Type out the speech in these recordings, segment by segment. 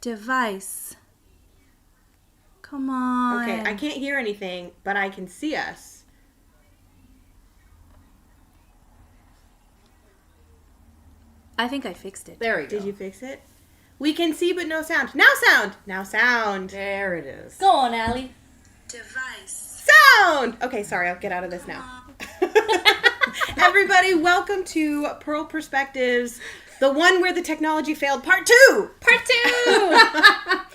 Device. Come on. Okay, I can't hear anything, but I can see us. I think I fixed it. There we go. Did you fix it? We can see, but no sound. Now sound! Now sound! There it is. Go on, Allie. Device. Sound! Okay, sorry, I'll get out of this now. Everybody, welcome to Purl Perspectives, the one where the technology failed, part 2! Part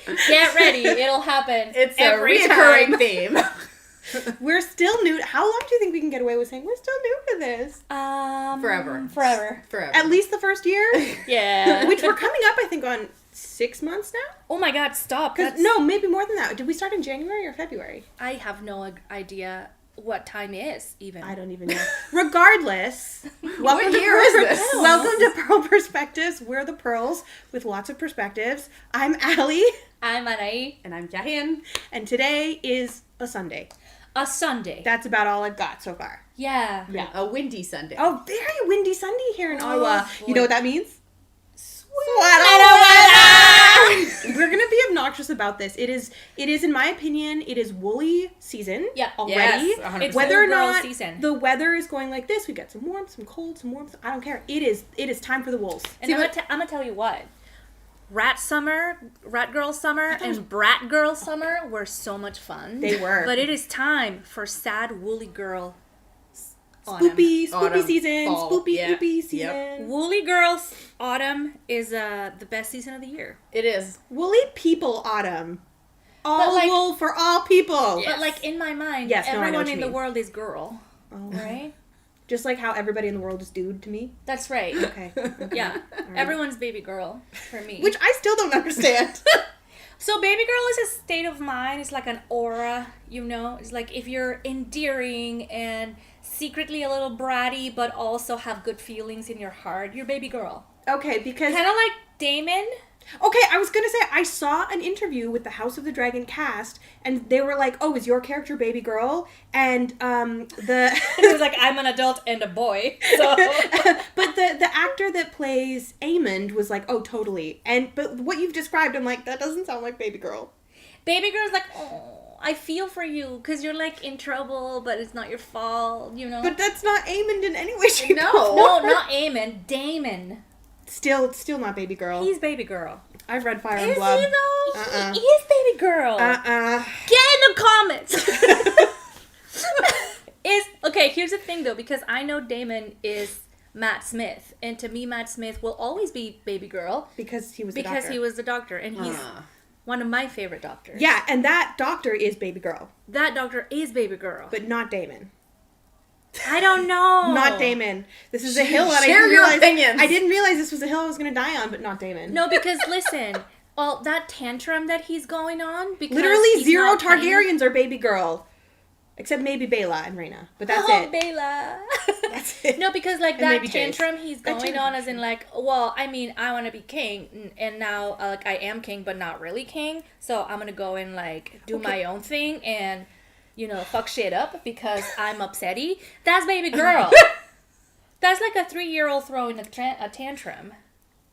2! Get ready, it'll happen. It's every a recurring time. theme. We're still new. How long do you think we can get away with saying we're still new to this? Forever. At least the first year? Yeah. Which we're coming up, I think, on 6 months now? Oh my god, stop. No, maybe more than that. Did we start in January or February? I have no idea what time is, even. I don't even know. Regardless, welcome What year is this? Welcome to Purl Perspectives. We're the Pearls with lots of perspectives. I'm Allie. I'm Anahí. And I'm Carine. And today is a Sunday. A Sunday. That's about all I've got so far. Yeah. Yeah, a windy Sunday. Oh, very windy Sunday here in Ottawa. boy. You know what that means? We're going to be obnoxious about this. It is, in my opinion, it is woolly season already. Yes, 100%. Whether or Girl not season. the weather is going like this, we get some warmth, some cold, some warmth. I don't care. It is time for the wolves. And I'm gonna tell you what. Rat Girl Summer, and Brat Girl Summer were so much fun. They were. But it is time for sad Woolly Girl Spoopy Autumn, season. fall. Spoopy Yeah. season. Yep. Woolly Girls Autumn is the best season of the year. It is. Woolly people autumn. All But, like- wool for all people. Yeah. But like in my mind, Yes, no, I know everyone what you in the mean. world is girl, Oh. right? Just like how everybody in the world is dude to me. That's right. Okay. Yeah. Everyone's baby girl for me. Which I still don't understand. So baby girl is a state of mind. It's like an aura, you know? It's like if you're endearing and secretly a little bratty, but also have good feelings in your heart, you're baby girl. Okay, because... Kind of like Damon. Okay, I was gonna say, I saw an interview with the House of the Dragon cast, and they were like, oh, is your character baby girl? And, It was like, I'm an adult and a boy. So but the actor that plays Aemond was like, oh, totally. But what you've described, I'm like, that doesn't sound like baby girl. baby girl's like, oh, I feel for you because you're like in trouble, but it's not your fault, you know? But that's not Aemond in any way, shape, No. or form. No, not Eamon. Damon. Still not baby girl. He's baby girl. I've read Fire Is and Blood. he though? Uh-uh. He is baby girl. Get in the comments. Okay, here's the thing though, because I know Damon is Matt Smith, and to me Matt Smith will always be baby girl Because he was the doctor, and he's one of my favorite doctors. Yeah, and that doctor is baby girl, That doctor is baby girl. but not Damon. I don't know. Not Damon. This is a hill that Share your opinions. I didn't realize this was a hill I was going to die on, but not Damon. No, because listen, well, that tantrum that he's going on, because Literally he's zero not paying- Targaryens are baby girl. Except maybe Bela and Rhaena. But that's Oh, it. Bela. That's it. No, because like And that maybe Jace. tantrum he's That going too. on, as in like, well, I mean, I want to be king, and now like I am king, but not really king. So I'm gonna go and like do my own thing and, you know, fuck shit up because I'm upsetty. That's baby girl. That's like a 3-year-old throwing a tantrum.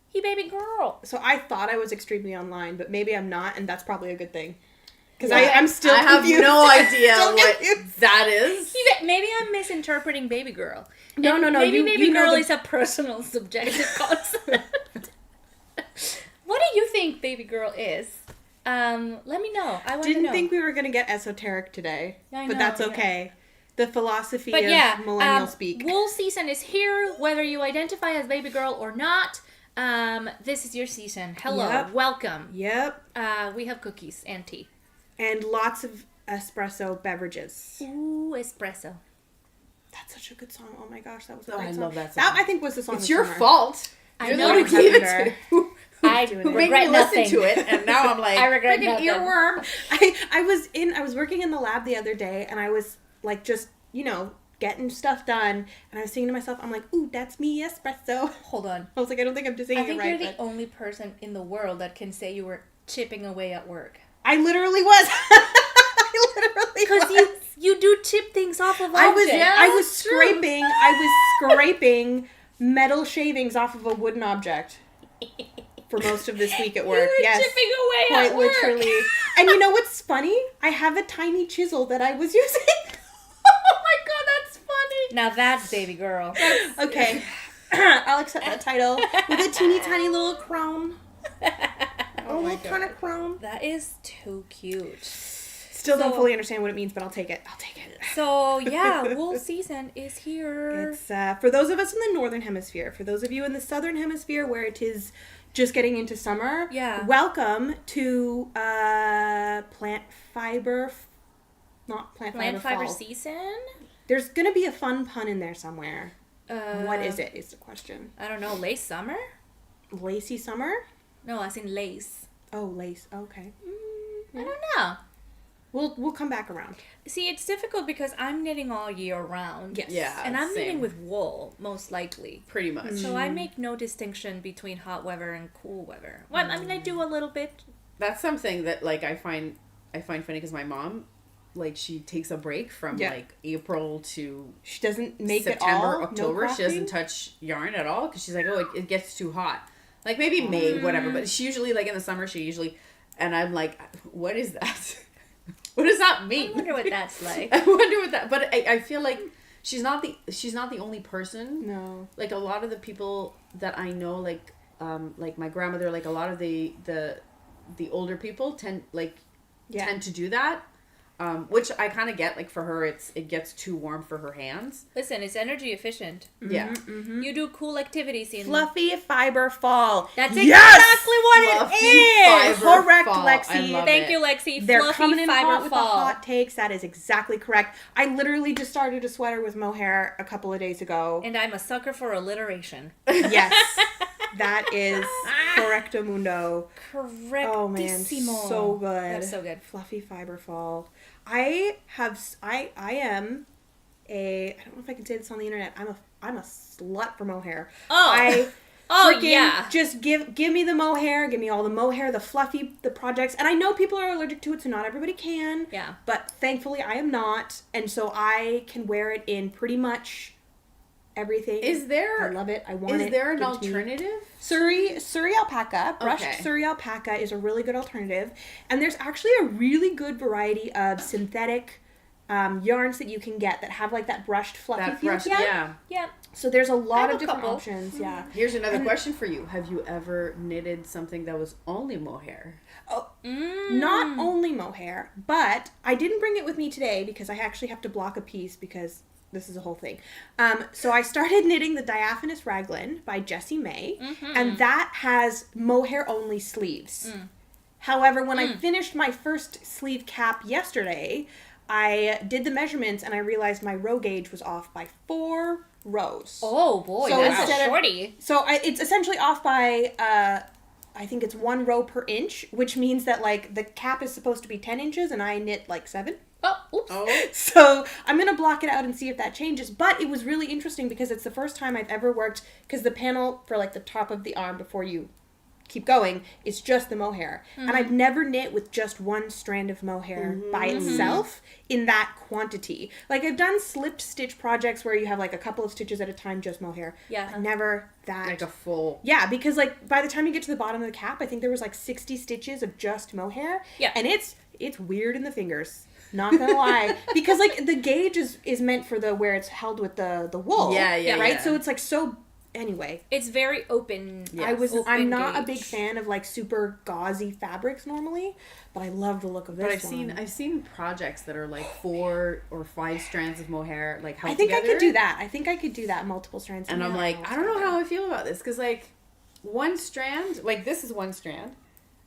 He baby girl. So I thought I was extremely online, but maybe I'm not, and that's probably a good thing. Because Yeah. I'm still I have confused. no idea Still what confused. that is. Maybe I'm misinterpreting baby girl. No, And no, no, Maybe you- baby you know girl the- is a personal subjective concept. What do you think baby girl is? Let me know. I want to Didn't know. think we were going to get esoteric today, I but know, that's yeah. okay. The philosophy But of yeah, millennial speak. wool season is here, whether you identify as baby girl or not. This is your season. Hello, Yep. welcome. Yep. We have cookies and tea. And lots of espresso beverages. Ooh, espresso. That's such a good song. Oh my gosh, that was a Oh, great I song. love that song. That I think was the song. It's of your summer. fault. I You're know, the one who gave it remember. to I doing who it. made regret me listen nothing. to it, and now I'm like, I regret freaking nothing. earworm. I was working in the lab the other day, and I was like just, you know, getting stuff done, and I was singing to myself, I'm like, ooh, that's me, espresso. Hold on. I was like, I don't think I'm just singing I think it right. you're the but only person in the world that can say you were chipping away at work. I literally was. I literally Because was. you do chip things off of I objects. was scraping metal shavings off of a wooden object for most of this week at work. You were Yes. chipping away Quite at work. literally. And you know what's funny? I have a tiny chisel that I was using. Oh my god, that's funny. Now that's baby girl. Okay. I'll accept that title with a teeny tiny little crown. Oh my Kind of crown. That is too cute. Still don't So- fully understand what it means, but I'll take it. So yeah, wool season is here. It's for those of us in the northern hemisphere. For those of you in the southern hemisphere, where it is just getting into summer, welcome to plant fiber. Not plant fiber fall. season. There's gonna be a fun pun in there somewhere. What is it? Is the question. I don't know. Lace summer? Lacy summer? No, I seen lace. Oh, lace. Okay. I don't know. We'll come back around. See, it's difficult because I'm knitting all year round. Yes. Yeah. And I'm same. knitting with wool, most likely. Pretty much. So I make no distinction between hot weather and cool weather. Well, I mean, I do a little bit. That's something that like I find funny because my mom, like, she takes a break from like April to She doesn't make September, it all. October. No She doesn't touch yarn at all because she's like, oh, it gets too hot. Like maybe May, whatever. But she usually, like in the summer, and I'm like, what is that? What does that mean? I wonder what that's like. I wonder what that. But I feel like she's not the only person. No. Like a lot of the people that I know, like my grandmother, like a lot of the older people tend to do that. Which I kind of get, like for her, it gets too warm for her hands. Listen, it's energy efficient. Yeah. You do cool activities in Fluffy fiber fall. That's Yes! exactly what Fluffy it is. fiber Correct, fall. Lexi. I love Thank it. you, Lexi. They're Fluffy coming in fiber hot with the fall. hot takes. That is exactly correct. I literally just started a sweater with mohair a couple of days ago. And I'm a sucker for alliteration. Yes. That is correctamundo. Correctissimo. Oh man, so good. That's so good. Fluffy fiber fall. I am I don't know if I can say this on the internet. I'm a slut for mohair. Oh. Yeah. Just give me the mohair, give me all the mohair, the fluffy, the projects. And I know people are allergic to it, so not everybody can. Yeah. But thankfully I am not, and so I can wear it in pretty much everything. I love it. I want it. Is there an Give it to me. alternative? Surrey alpaca, brushed Okay. Surrey alpaca is a really good alternative. And there's actually a really good variety of synthetic yarns that you can get that have like that brushed fluffy feel. Yeah. So there's a lot have of a different couple. options. Yeah. Here's another question for you. Have you ever knitted something that was only mohair? Oh, not only mohair, but I didn't bring it with me today because I actually have to block a piece because this is a whole thing. So I started knitting the Diaphanous Raglan by Jessie May, and that has mohair only sleeves. However, when I finished my first sleeve cap yesterday, I did the measurements and I realized my row gauge was off by 4 rows. Oh boy, So that's instead a of- shorty. So it's essentially off by, I think it's 1 row per inch, which means that like the cap is supposed to be 10 inches and I knit like 7. Oh, oops. Oh. So I'm going to block it out and see if that changes. But it was really interesting because it's the first time I've ever worked, because the panel for like the top of the arm before you keep going is just the mohair. And I've never knit with just one strand of mohair by itself in that quantity. Like I've done slipped stitch projects where you have like a couple of stitches at a time, just mohair. Yeah. But never that. Like a full... Yeah, because like by the time you get to the bottom of the cap, I think there was like 60 stitches of just mohair. Yeah. And it's weird in the fingers. Not gonna lie. Because like the gauge is meant for the where it's held with the wool. Yeah, Right? yeah. So it's like so anyway. It's very open. Yes. I'm not a gauge. big fan of like super gauzy fabrics normally, but I love the look of this But one. I've seen projects that are like 4 or 5 strands of mohair like held I think together. I could do that. I think I could do that, multiple strands. And I'm like, I don't know how I feel about this because like one strand, like this is one strand,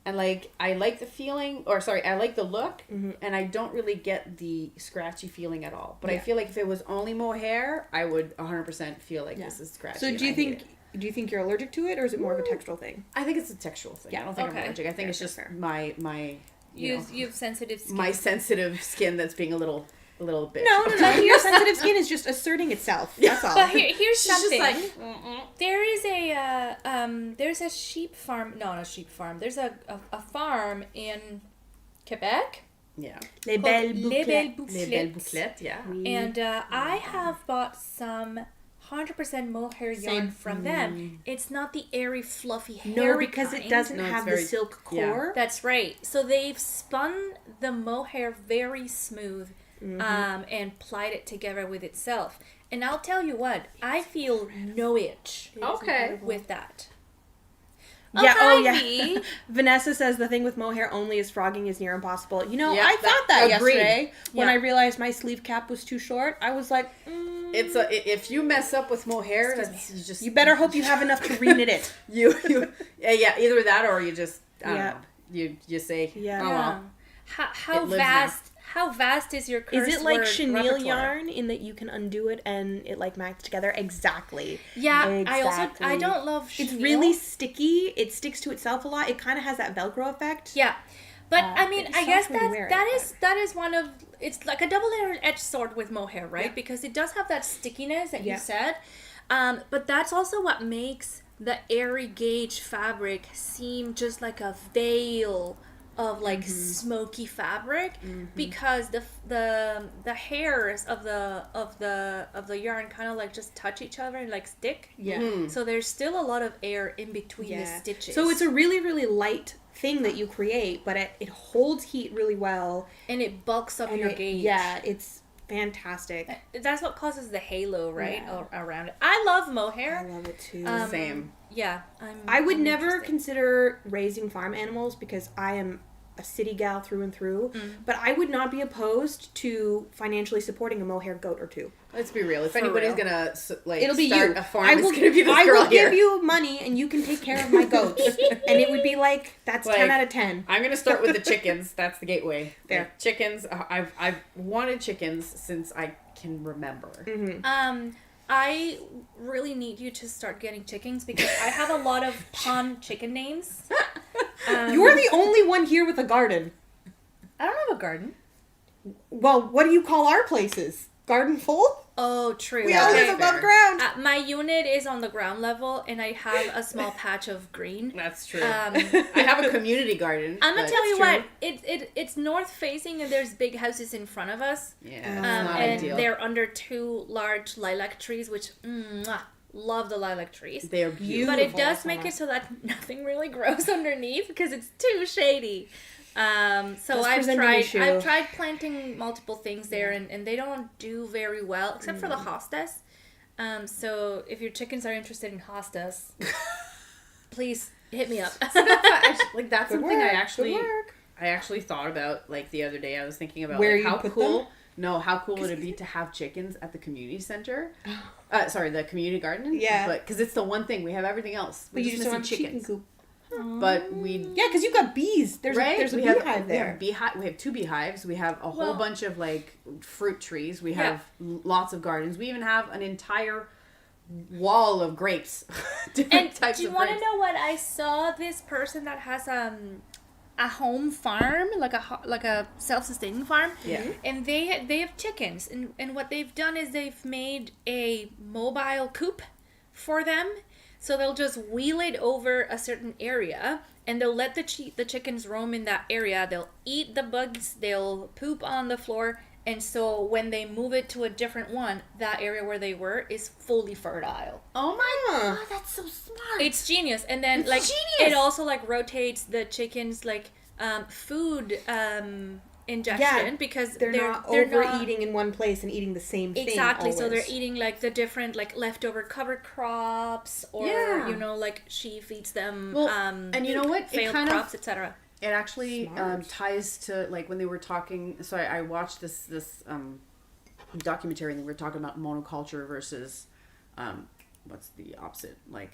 and like I like the feeling, or sorry, I like the look, and I don't really get the scratchy feeling at all. But I feel like if it was only mohair, I would 100% feel like this is scratchy. So and do you I hate think it. do you think you're allergic to it, or is it more of a textural thing? I think it's a textual thing. Yeah, I don't think okay. I'm allergic. I think it's just fair. my you know, You have sensitive skin. my sensitive skin that's being a little bitch. No. Your sensitive skin is just asserting itself. That's all. But here's She's just something. like, There is there's a sheep farm. No, not a sheep farm. There's a farm in Quebec. yeah. Les called belles Les Belles bouclettes. Les belles bouclettes, yeah. And I have bought some 100% mohair Same. yarn from them. It's not the airy, fluffy, hairy No, because kind. it doesn't No, it's have the very- silk yeah. core. That's right. So they've spun the mohair very smooth and plied it together with itself. And I'll tell you what, I feel no itch Okay. with that. Yeah, hi, oh yeah. V. Vanessa says the thing with mohair only is frogging is near impossible. You know, Yeah, I thought that agreed. yesterday when Yeah. I realized my sleeve cap was too short. I was like, It's if you mess up with mohair, that's you just you better hope you have enough to reknit it. you yeah, either that or you just I don't Yeah. know. You say Yeah. oh well. How It lives how vast is your curse Is it like word chenille repertoire? yarn in that you can undo it and it like matches together? Exactly. Yeah, I Exactly. don't love It's chenille. really sticky. It sticks to itself a lot. It kind of has that Velcro effect. Yeah. But I mean, it's I guess soft when you wear it, that is one of, it's like a double-edged sword with mohair, right? Yeah. Because it does have that stickiness that Yeah. you said, but that's also what makes the airy gauge fabric seem just like a veil of like smoky fabric, because the hairs of the yarn kind of like just touch each other and like stick. Yeah. So there's still a lot of air in between the stitches. So it's a really, really light thing that you create, but it holds heat really well. and it bulks up your gauge. Yeah, it's fantastic. That's what causes the halo, right, Yeah. around it. I love I mohair. love it too. Same. Yeah, I would I'm never interested. consider raising farm animals because I am a city gal through and through, but I would not be opposed to financially supporting a mohair goat or two. Let's be real. If For anybody's real. gonna like It'll be start you. a farm, I it's will, gonna be this I girl will here. give you money and you can take care of my goats. And it would be like, that's Like, 10 out of 10. I'm gonna start with the chickens. That's the gateway. There. Like, chickens. I've wanted chickens since I can remember. I really need you to start getting chickens because I have a lot of pun chicken names. You're the only one here with a garden. I don't have a garden. Well, what do you call our places? Garden full? Oh, true. We all Okay. live above Fair. ground. My unit is on the ground level, and I have a small patch of green. That's true. Um, I have a community garden. I'm gonna but tell you it's true. what. It's north facing, and there's big houses in front of us. Yeah, it's not And ideal. they're under two large lilac trees, which love the lilac trees. They are beautiful. But it Beautiful, does make it so that nothing really grows underneath because it's too shady. So Does I've present an issue. tried planting multiple things there, and they don't do very well except for the hostas. So if your chickens are interested in hostas, please hit me up. Like that's Good something work, I good actually work. thought about like the other day. I was thinking about Where like, you how put cool. them? No, how cool would it be to have chickens at the community center? Sorry, the community garden. Yeah. but because it's the one thing we have everything else. But you just don't have missing a chicken coop. But we Yeah, because you've got bees. There's right. there's a we beehive have, there. We have 2 beehives. We have a whole Well- bunch of like fruit trees. We Yeah. have lots of gardens. We even have an entire wall of grapes. Different And types do you of want to grapes. know what I saw? This person that has a home farm, like a self-sustaining farm. Yeah. And they have chickens, and what they've done is they've made a mobile coop for them. So they'll just wheel it over a certain area, and they'll let the chickens roam in that area. They'll eat the bugs, they'll poop on the floor, and so when they move it to a different one, that area where they were is fully fertile. Oh my Huh. god, that's so smart. It's genius. And then It's like genius. it also like rotates the chickens like food ingestion because They're not overeating in one place and eating the same thing. Exactly. So they're always. eating like the different like leftover cover crops, or Yeah. like she feeds them Well, and you know what? It failed kind of- crops, etc. It actually Smart. ties to like when they were talking. So I watched this documentary and they were talking about monoculture versus what's the opposite, like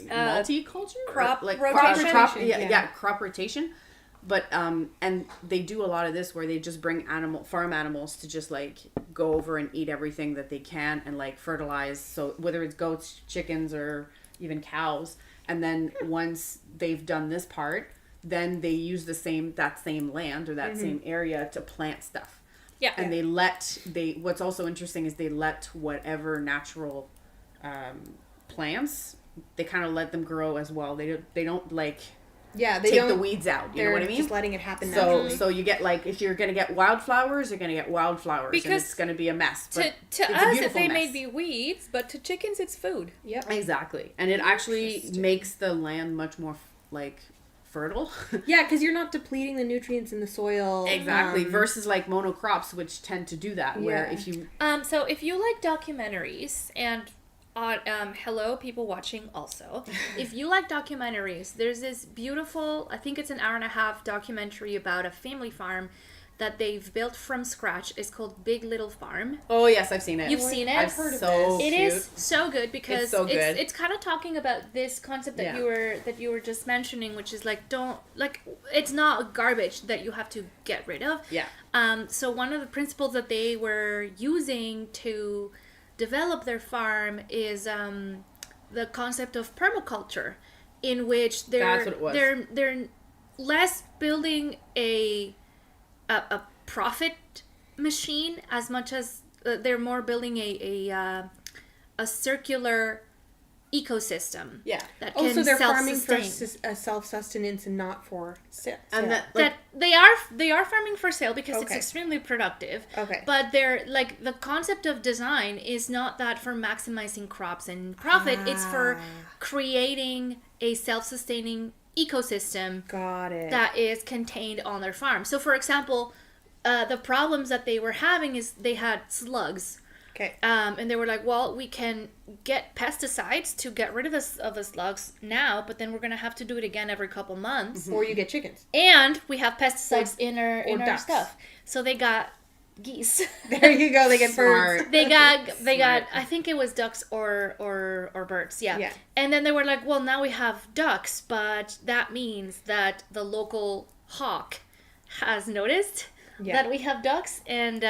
multiculture, crop Or, like rotation? crop, Yeah. yeah, crop rotation. But and they do a lot of this where they just bring farm animals to just like go over and eat everything that they can and like fertilize. So whether it's goats, chickens, or even cows, and then once they've done this part, then they use that same land or that same area to plant stuff. Yeah. And what's also interesting is they let whatever natural plants, they kind of let them grow as well. They don't like they take don't, the weeds out. You know what I mean? Just letting it happen naturally. So you get like, if you're going to get wildflowers, you're going to get wildflowers. Because and it's going to be a mess. But to us, they may be weeds, but to chickens, it's food. Yep. Exactly. And it actually makes the land much more like fertile. Yeah, because you're not depleting the nutrients in the soil. Exactly. Versus like monocrops, which tend to do that. Where if you... So if you like documentaries and... hello, people watching also. If you like documentaries, there's this beautiful, I think it's an 1.5-hour documentary about a family farm that they've built from scratch. It's called Big Little Farm. Oh yes, I've seen it. You've seen it? I've heard of this. It is so good because it's kind of talking about this concept that you were just mentioning, which is like, it's not garbage that you have to get rid of. Yeah. So one of the principles that they were using to develop their farm is the concept of permaculture, in which they're less building a profit machine as much as they're more building a circular ecosystem. Yeah. That can so they're farming for self-sustain. self-sustenance and not for sale. And That they are farming for sale because it's extremely productive. Okay. But they're like, the concept of design is not that for maximizing crops and profit. It's for creating a self-sustaining ecosystem. Got it. That is contained on their farm. So for example, the problems that they were having is they had slugs. Okay. And they were like, well, we can get pesticides to get rid of the slugs now, but then we're going to have to do it again every couple months. Or you get chickens. And we have pesticides in our ducks. stuff. So they got geese. There you go. They get birds. They got I think it was ducks or birds. Yeah. And then they were like, well, now we have ducks, but that means that the local hawk has noticed that we have ducks, and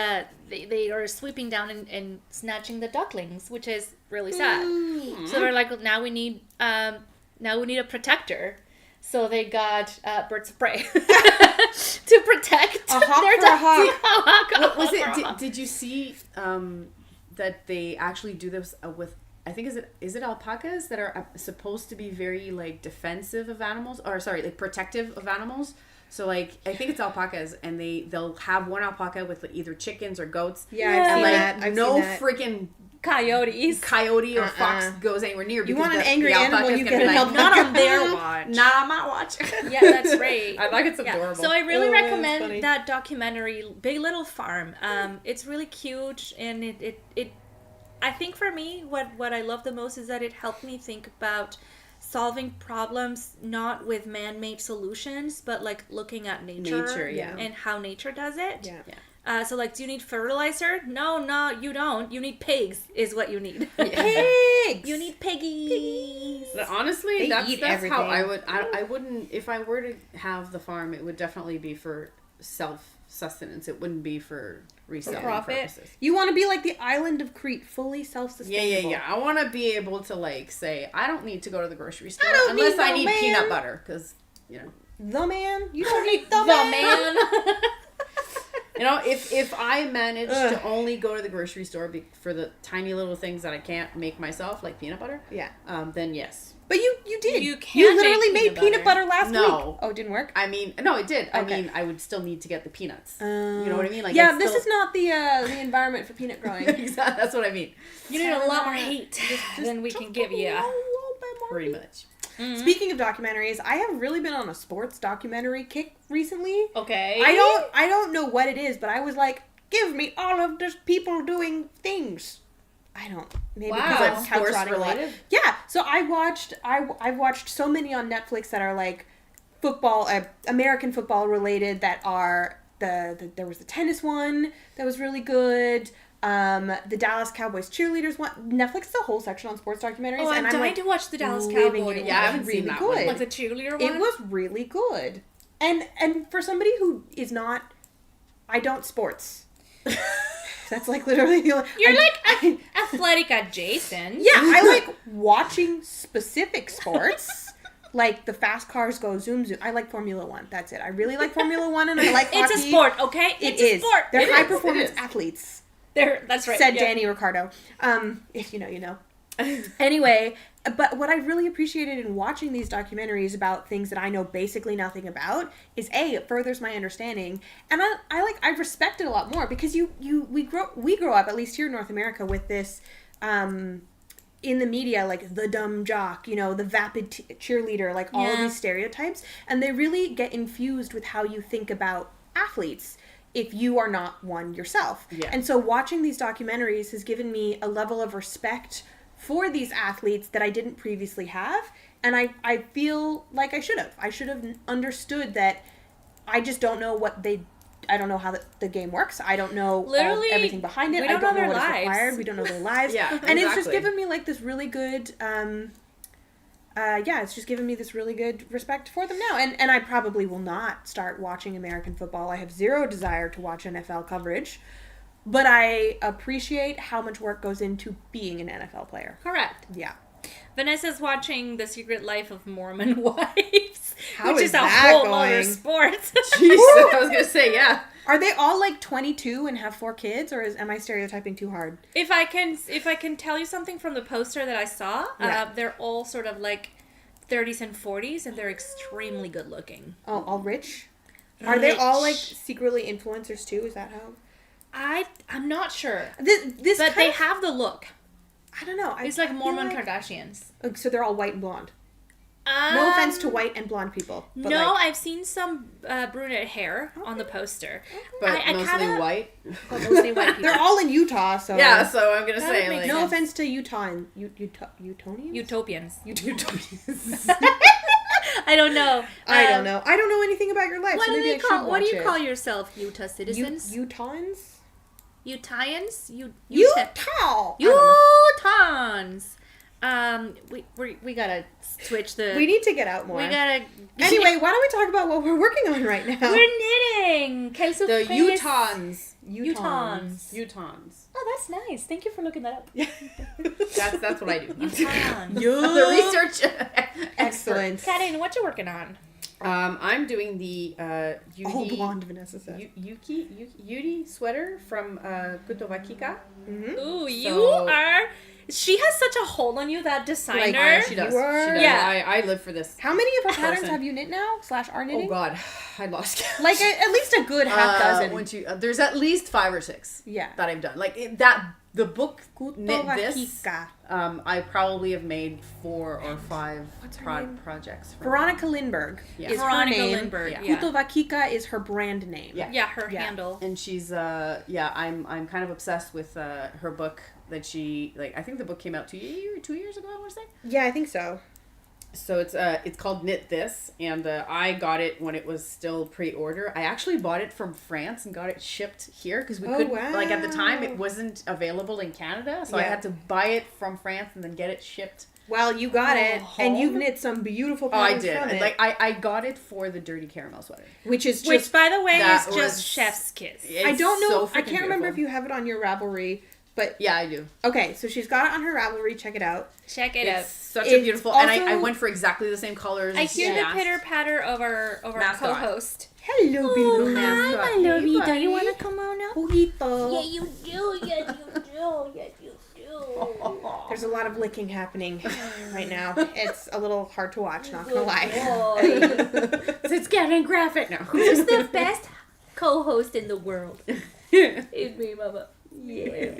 they are sweeping down and snatching the ducklings, which is really sad. So they're like, well, now we need a protector. So they got birds of prey to protect a hawk their for a ducks. What was it? Did you see that they actually do this with? I think is it alpacas that are supposed to be very like defensive of animals, or sorry, like protective of animals. So like, I think it's alpacas, and they'll have one alpaca with like, either chickens or goats. Yeah, I've seen that. I've no seen that. Freaking coyote or fox goes anywhere near. You want an angry animal, you get an alpaca. Not on their watch. Nah, I'm not watching. Yeah, that's right. I think it's adorable. So I really recommend that documentary, Big Little Farm. It's really cute, and it I think for me, what I love the most is that it helped me think about solving problems not with man-made solutions, but like looking at nature and how nature does it. So like, do you need fertilizer? No, you don't. You need pigs is what you need. Pigs! You need piggies. But honestly, that's everything. how I wouldn't, if I were to have the farm, it would definitely be for self-sustenance. It wouldn't be for reselling purposes. You want to be like the island of Crete, fully self-sustainable. Yeah. I want to be able to like say, I don't need to go to the grocery store unless I need peanut butter, because the man. You don't need the man. You know, if I manage to only go to the grocery store for the tiny little things that I can't make myself, like peanut butter, then yes. But you did. You literally made peanut butter last week. No. Oh, it didn't work? I mean, no, it did. Okay. I mean, I would still need to get the peanuts. You know what I mean? Like, this is not the environment for peanut growing. Exactly, that's what I mean. You need a lot more hate than we can give you. Pretty much. Mm-hmm. Speaking of documentaries, I have really been on a sports documentary kick recently. Okay. I don't know what it is, but I was like, give me all of these people doing things. I don't. Maybe because it's sports related. Yeah. So I've watched so many on Netflix that are like football, American football related. That are there was the tennis one that was really good. The Dallas Cowboys Cheerleaders one. Netflix has a whole section on sports documentaries. Oh, I'm dying to watch the Dallas Cowboys. Yeah, I haven't seen that one. Like the cheerleader one? It was really good. And for somebody who is not, I don't sports. That's like literally the only... You're athletic adjacent. Yeah, I like watching specific sports. Like the fast cars go zoom zoom. I like Formula 1. That's it. I really like Formula 1 and I like hockey. It's a sport, okay? It's a sport. They're high performance athletes. That's right. Said Danny Ricardo. If you know, you know. Anyway, but what I really appreciated in watching these documentaries about things that I know basically nothing about is it furthers my understanding, and I respect it a lot more because we grow up, at least here in North America, with this in the media, like the dumb jock, the vapid cheerleader, like all of these stereotypes, and they really get infused with how you think about athletes if you are not one yourself. Yeah. And so watching these documentaries has given me a level of respect for these athletes that I didn't previously have, and I feel like I should have. I should have understood that I just don't know I don't know how the game works. I don't know everything behind it. I don't know what is required. We don't know their lives. Yeah, and it's just given me like this really good, it's just given me this really good respect for them now. And I probably will not start watching American football. I have zero desire to watch NFL coverage. But I appreciate how much work goes into being an NFL player. Correct. Yeah. Vanessa's watching The Secret Life of Mormon Wives, which is a whole other sport. Jesus, I was gonna say, yeah. Are they all like 22 and have 4 kids, or am I stereotyping too hard? If I can tell you something from the poster that I saw, they're all sort of like 30s and 40s, and they're extremely good looking. Oh, all rich? Are they all like secretly influencers too? Is that how? I'm not sure. But they have the look. I don't know. It's like Mormon Kardashians. So they're all white and blonde. No offense to white and blonde people. But no, I've seen some brunette hair on the poster. But mostly white? Mostly white people. They're all in Utah, so... Yeah, so I'm going to say... Like, no offense to Utahns. Utonians? Utopians. Utopians. I don't know. I don't know. I don't know anything about your life, so maybe I should watch it. What do you call yourself, Utah citizens? Utahns? Utahns? Utah! Utahns! We gotta switch the... We need to get out more. We gotta... Anyway, why don't we talk about what we're working on right now? We're knitting! The Utahns. Utahns. Oh, that's nice. Thank you for looking that up. That's what I do. Utahns. The research. Excellent. Carine, what you working on? I'm doing the all blonde Vanessa said. Yudi sweater from Kutowakika. Mm-hmm. Ooh, you are... She has such a hold on you, that designer. She does. She does. Yeah. I live for this. How many of her patterns have you knit now? / are knitting? Oh God, I lost count. Like at least a good half dozen. There's at least 5 or 6. Yeah. That I've done. Like the book Knit This. I probably have made 4 or 5 projects. Veronica Lindbergh is Veronica her name. Lindbergh. Yeah. Kutowakika is her brand name. Yeah, her handle. And she's I'm kind of obsessed with her book that she I think the book came out 2 years ago, I want to say. Yeah, I think so. So it's called Knit This, and I got it when it was still pre-order. I actually bought it from France and got it shipped here because we couldn't at the time it wasn't available in Canada, so I had to buy it from France and then get it shipped. Well, you got it, and you've knit some beautiful patterns from it. Like I got it for the Dirty Caramel Sweater, which by the way is just chef's kiss. I don't know. So I can't remember if you have it on your Ravelry. But yeah, I do. Okay, so she's got it on her Ravelry. Check it out. It's such a beautiful, and I went for exactly the same colors. I hear the pitter patter of our co-host. Hello, Bilbo. Hi, my lovey. You want to come on up? Ojito. Yeah, you do. Yes, you do. Yes, you do. There's a lot of licking happening right now. It's a little hard to watch. Not gonna lie. It's getting graphic now. Who's the best co-host in the world? It's me, Mama. Yeah.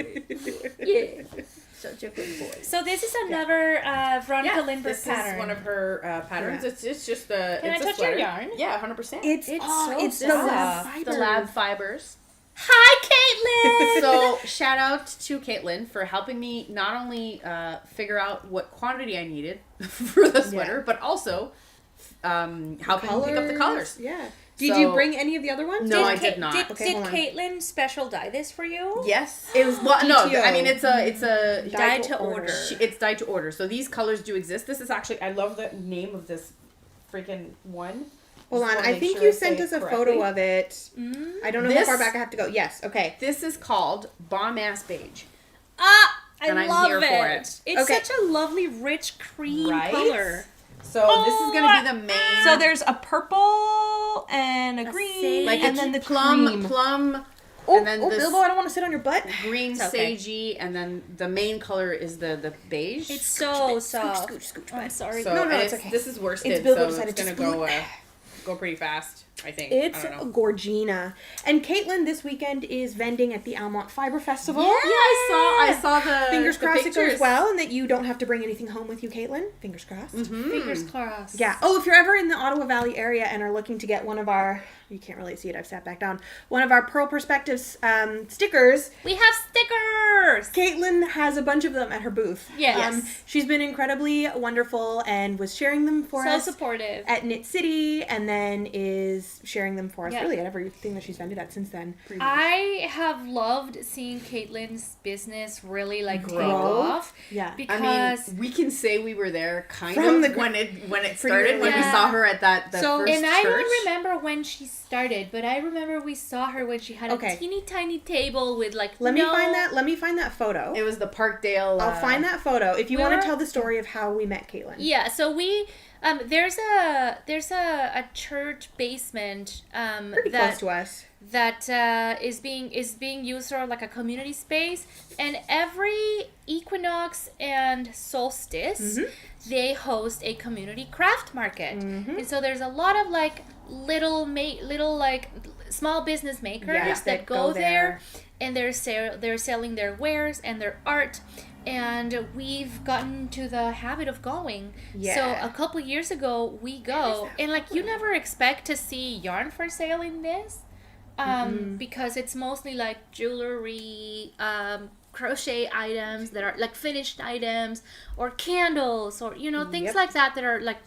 Such a good boy. So this is another Veronica Lindbergh this pattern. This is one of her patterns. Yeah. It's just a. Can I touch your yarn? Yeah, 100%. It's the lab fibers. The lab fibers. Hi, Caitlin! So shout out to Caitlin for helping me not only figure out what quantity I needed for the sweater, but also helping me pick up the colors. Yeah. Did you bring any of the other ones? No, I did not. Did Caitlin special dye this for you? Yes. It was I mean it's a dye to order. It's dye to order. So these colors do exist. This is actually I love the name of this freaking one. Hold on. I think you sent us a photo of it. Mm-hmm. I don't know how far back I have to go. Yes. Okay. This is called Bomb Ass Beige. I love here for it. It's such a lovely, rich cream color. So this is going to be the main. So there's a purple and a green, like and then the plum And then this Bilbo, I don't want to sit on your butt. green It's okay. sagey, and then the main color is the beige. It's so soft. Scooch, I'm bud. sorry. so No, and it's okay. This is worsted, It's Bilbo so decided it's to gonna split. go pretty fast, I think. It's I don't know. Gorgina. And Caitlin this weekend is vending at the Almont Fiber Festival. Yeah, I saw the Fingers the crossed it pictures. goes well and that you don't have to bring anything home with you, Caitlin. Fingers crossed. Fingers crossed. Yeah. Oh, if you're ever in the Ottawa Valley area and are looking to get one of our, you can't really see it, I've sat back down, one of our Purl Perspectives stickers, We have stickers. Caitlin has a bunch of them at her booth. Yes. She's been incredibly wonderful and was sharing them for So us supportive. at Knit City and then is sharing them for us Yeah. really at everything that she's vended at since then. I have loved seeing Caitlin's business really like take Grow. off. Yeah. Because I mean, we can say we were there kind From of the- when it started, when we Yeah. saw her at that So- first and I church. don't remember when she started, but I remember we saw her when she had Okay. a teeny tiny table with like Let me find that photo. It was the Parkdale. I'll find that photo if you we want were- to tell the story of how we met Caitlin. Yeah, so we there's a church basement Pretty close to us. that is being used sort of like a community space, and every equinox and solstice they host a community craft market, and so there's a lot of like little like small business makers Yeah, that go there and they're selling their wares and their art. And we've gotten to the habit of going. Yeah. So a couple years ago, we go, and like you never expect to see yarn for sale in this, because it's mostly like jewelry, crochet items that are like finished items, or candles, or things Yep. like that are like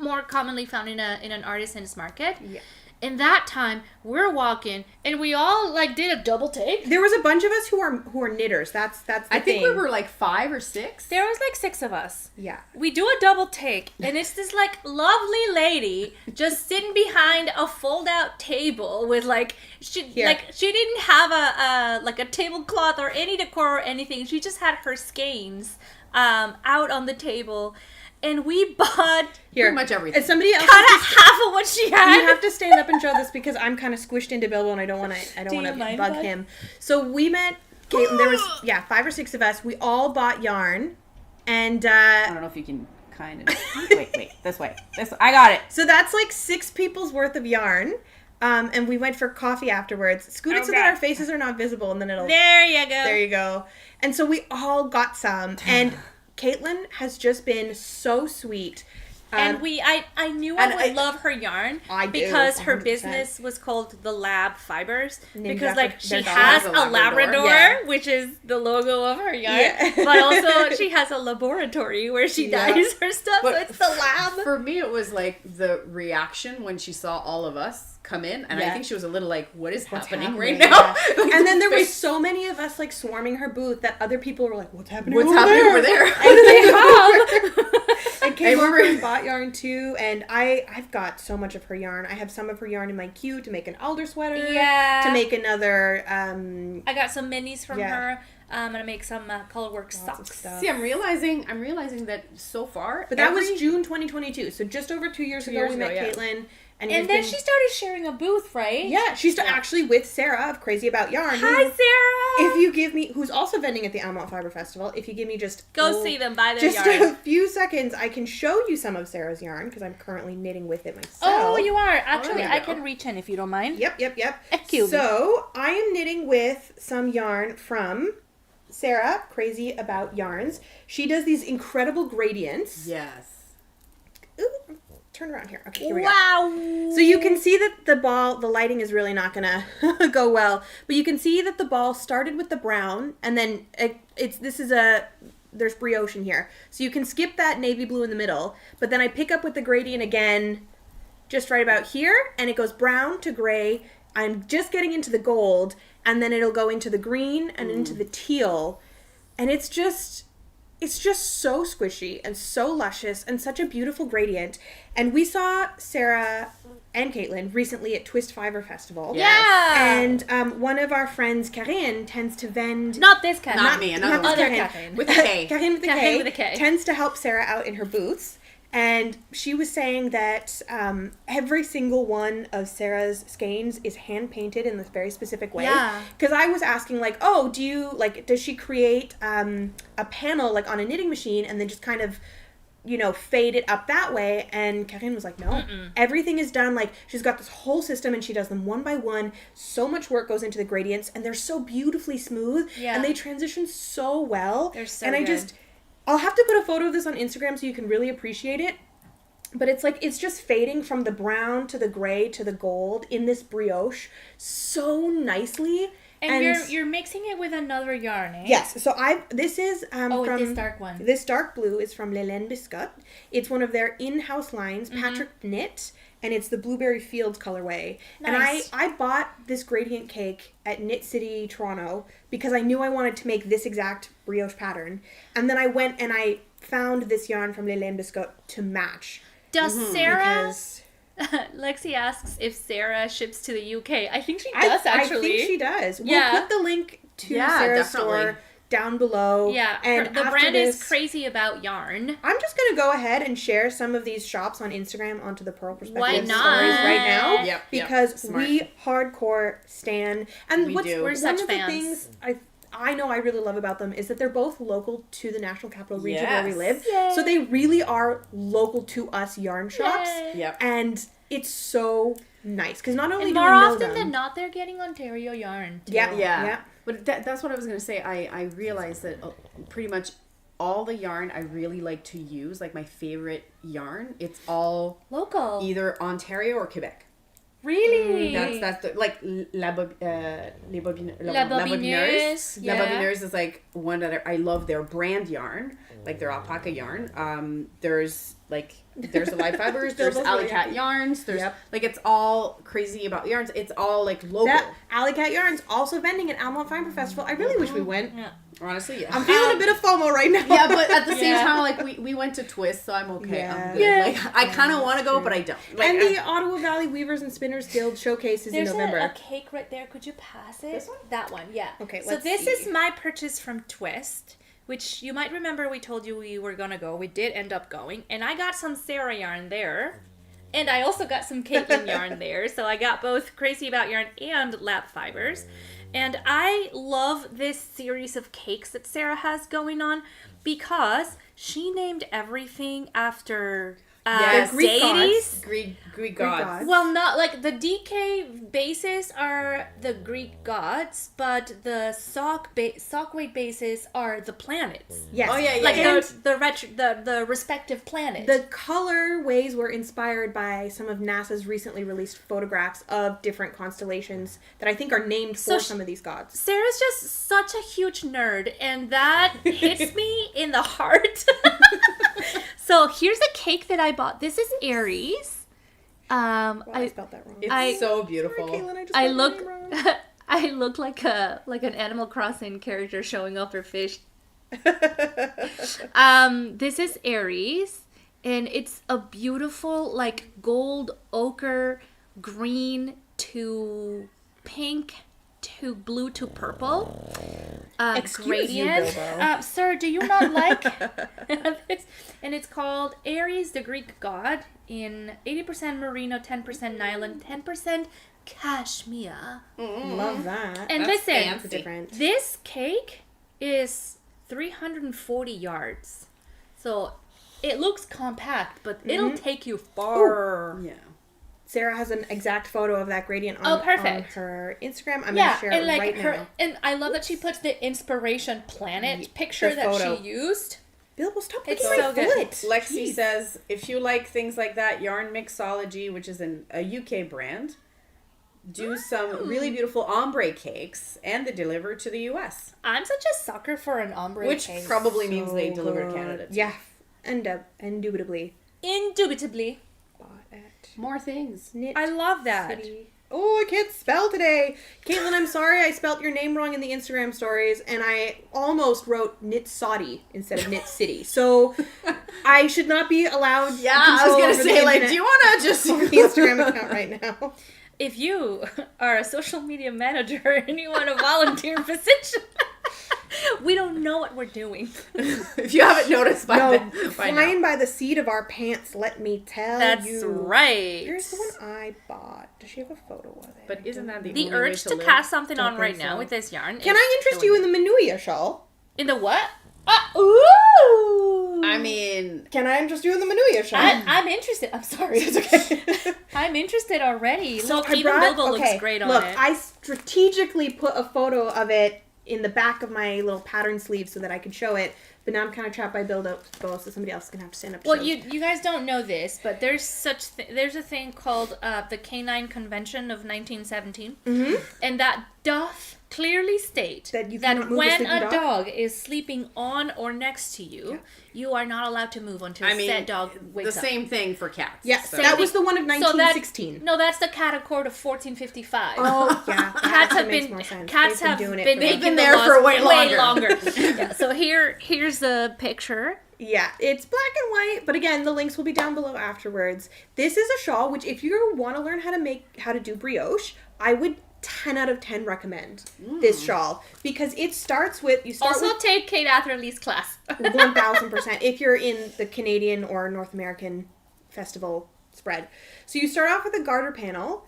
more commonly found in an artisan's market. Yeah. In that time, we're walking, and we all like did a double take. There was a bunch of us who are knitters. That's the I think thing. we were like 5 or 6. There was like 6 of us. Yeah. We do a double take, and it's this like lovely lady just sitting behind a fold-out table with like she didn't have a tablecloth or any decor or anything. She just had her skeins out on the table, and we bought Pretty much everything. As somebody else, kind of half of what she had. you have to stand up and show this because I'm kind of squished into Bilbo and I don't want to Do you bug mind, bud? him. So we met Caitlin. There was 5 or 6 of us. We all bought yarn, and I don't know if you can kind of... Wait. This way. I got it. so that's like 6 people's worth of yarn. And we went for coffee afterwards. Scoot it so that Okay. our faces are not visible, and then it'll. There you go. There you go. And so we all got some, and Caitlin has just been so sweet. And I knew I and would I- love her yarn I do, because her 100%. business was called the Lab Fibers, Named because after like she their dog. has Has a a Labrador. Labrador, Yeah. which is the logo of her yarn, Yeah. but also she has a laboratory where she Yeah. dyes her stuff. So But it's the lab. For me, it was like the reaction when she saw all of us come in, and I Yeah. think she was a little like, "What is What's happening happening? right now?" Yeah. Like, And then there the was face- so many of us like swarming her booth that other people were like, "What's happening? What's over happening there?" over there? And they have. And came I over remember- and bought yarn too, and I've got so much of her yarn. I have some of her yarn in my queue to make an alder sweater. Yeah. To make another. I got some minis from Yeah. her. I'm gonna make some colorwork Lots of socks. stuff. See, I'm realizing that so far, But that was June 2022, so just over 2 years 2 ago years we met ago, yeah. Caitlin, and, And we've then been- she started sharing a booth, right? yeah, she's actually with Sarah of Crazy About Yarn. who, Hi, Sarah. If you give me, who's also vending at the Almont Fiber Festival, if you give me just Go see them, buy their just yarn. a few seconds, I can show you some of Sarah's yarn because I'm currently knitting with it myself. Oh, you are. Actually, there you I go. can reach in if you don't mind. Yep. Excuse me. So I am knitting with some yarn from Sarah, Crazy About Yarns. She does these incredible gradients. yes. Ooh, turn around here. Okay, here we go. Wow. So you can see that the lighting is really not gonna go well, but you can see that the ball started with the brown, and then there's brioche in here. So you can skip that navy blue in the middle, but then I pick up with the gradient again, just right about here, and it goes brown to gray. I'm just getting into the gold, and then it'll go into the green and into the teal, and it's just so squishy and so luscious and such a beautiful gradient. And we saw Sarah and Caitlin recently at Twist Fiber Festival. Yeah. And one of our friends, Carine, tends to vend... Not this kind. Not me, another not one. Other Carine. Carine. With a K. Carine with a Carine K, with a K. tends to help Sarah out in her booths. And she was saying that every single one of Sarah's skeins is hand painted in this very specific way. Yeah. Because I was asking, like, oh, does she create a panel, like, on a knitting machine and then just kind of, fade it up that way? And Carine was like, no. Everything is done, like, she's got this whole system and she does them one by one. So much work goes into the gradients and they're so beautifully smooth. Yeah. And they transition so well. They're so and good. I'll have to put a photo of this on Instagram so you can really appreciate it. But it's just fading from the brown to the gray to the gold in this brioche so nicely. And you're mixing it with another yarn, eh? Yes. So this is from this dark one. This dark blue is from Les Laines Biscotte. It's one of their in-house lines, Patrick Knit, and it's the Blueberry Fields colorway. Nice. And I bought this gradient cake at Knit City, Toronto, because I knew I wanted to make this exact brioche pattern. And then I went and I found this yarn from Les Laines Biscotte to match. Does Sarah... Because Lexi asks if Sarah ships to the UK. I think she does, actually. I think she does. Yeah. We'll put the link to Sarah's definitely. store down below. Yeah, and the after brand is this, crazy about yarn. I'm just going to go ahead and share some of these shops on Instagram onto the Purl Perspectives Why stories not? right now. Yep, because smart. we hardcore stan. And We what's do. We're one such of the fans. things I know I really love about them is that they're both local to the National Capital Region where we Yes. live. Yay. So they really are local to us yarn shops. Yay. Yep. And it's so nice because not only And do more we know often them, than not, they're getting Ontario yarn, too. Yeah. But that's what I was going to say. I realized that pretty much all the yarn I really like to use, like my favorite yarn, it's all Local. either Ontario or Quebec. Really? That's the, like La Bobineuse. La Bobineuse, La yeah. Bobineuse is like one that I love their brand yarn, like their alpaca yarn. There's the live fibers, there's Bilbo's Alley really Cat happy. yarns, there's Yep. like it's all crazy about yarns. It's all like local. That Alley Cat Yarn's also vending at Almont Fiber Festival. I really wish we went. Yeah. Honestly, yeah. I'm feeling a bit of FOMO right now. Yeah, but at the same Yeah. time, like we went to Twist, so I'm okay. Yeah. I'm good. Yeah. Like I kind of want to go, but I don't. Like, And the Ottawa Valley Weavers and Spinners Guild showcase is There's in November. a cake right there. Could you pass it? This one? That one, yeah. Okay, So let's this see. is my purchase from Twist, which you might remember we told you we were going to go. We did end up going. And I got some Sarah yarn there. And I also got some Caitlin yarn there. So I got both Crazy About Yarn and Lap Fibers. And I love this series of cakes that Sarah has going on because she named everything after Yes. Greek deities. Greek gods. gods. Well, not like the DK bases are the Greek gods, but the sock weight bases are the planets. Yes. Oh, yeah, yeah, Like yeah. the respective planets. The colorways were inspired by some of NASA's recently released photographs of different constellations that I think are named So for some of these gods. Sarah's just such a huge nerd, and that hits me in the heart. So here's a cake that I bought. This is Aries. Well, I spelled that wrong. It's so beautiful. Sorry, Caitlin, just I spelled look your name wrong. I look like an Animal Crossing character showing off her fish. This is Aries, and it's a beautiful like gold ochre green to pink to blue to purple Excuse you, gradient. Bilbo. Sir, do you not like this? And it's called Aries, the Greek god, in 80% merino, 10% nylon, 10% cashmere. Love that. And That's listen, fancy. Different. this cake is 340 yards. So it looks compact, but it'll take you far. Yeah. Sarah has an exact photo of that gradient on, Oh, perfect. on her Instagram. I'm Yeah, going to share and it like right her, now. and I love that she puts the inspiration planet picture the that photo. she used. Bilbo, stop It's licking so my good. foot. Lexi Jeez. says, if you like things like that, Yarn Mixology, which is a UK brand, do some really beautiful ombre cakes and they deliver to the US. I'm such a sucker for an ombre Which cake. probably means they So deliver to good. Canada. too. Yeah, indubitably. Indubitably. Bought at More things. Knit I love that. City. Oh, I can't spell today. Caitlin, I'm sorry I spelt your name wrong in the Instagram stories, and I almost wrote Knit Saudi instead of Knit City. So I should not be allowed Yeah, I was control going over to the say, like, internet do you want to just... on the Instagram account right now. If you are a social media manager and you want to volunteer a position, We don't know what we're doing. If you haven't noticed by flying by the seat of our pants, let me tell you. That's right. Here's the one I bought. Does she have a photo of it? But isn't that the The only way urge to to live? cast something Don't on right think now so. with this yarn. Can I interest you in the Manuia shawl? In the what? Ooh! I mean, Can I interest you in the Manuia shawl? I'm interested. I'm sorry. It's okay. I'm interested already. So Look, I even brought- Bilbo okay, looks great on look, it. I strategically put a photo of it in the back of my little pattern sleeve so that I could show it. But now I'm kind of trapped by Bilbo, so somebody else is gonna have to stand up. To Well, show. you guys don't know this, but there's a thing called the Canine Convention of 1917, and that doth clearly state That you cannot move a when sleeping a dog? dog is sleeping on or next to you, you are not allowed to move until said dog wakes the up. same thing for cats. Yeah, So. that was the one of So 1916. no, that's the Cat Accord of 1455. Oh yeah, that Cats actually have makes been more sense. cats They've have doing it been for They've making been the there laws for way longer. Yeah, so here's the picture. Yeah, it's black and white, but again, the links will be down below afterwards. This is a shawl which, if you want to learn how to do brioche, I would 10 out of 10 recommend this shawl, because it starts with Also, take Kate Atherley's class. 1000% if you're in the Canadian or North American festival spread. So you start off with a garter panel,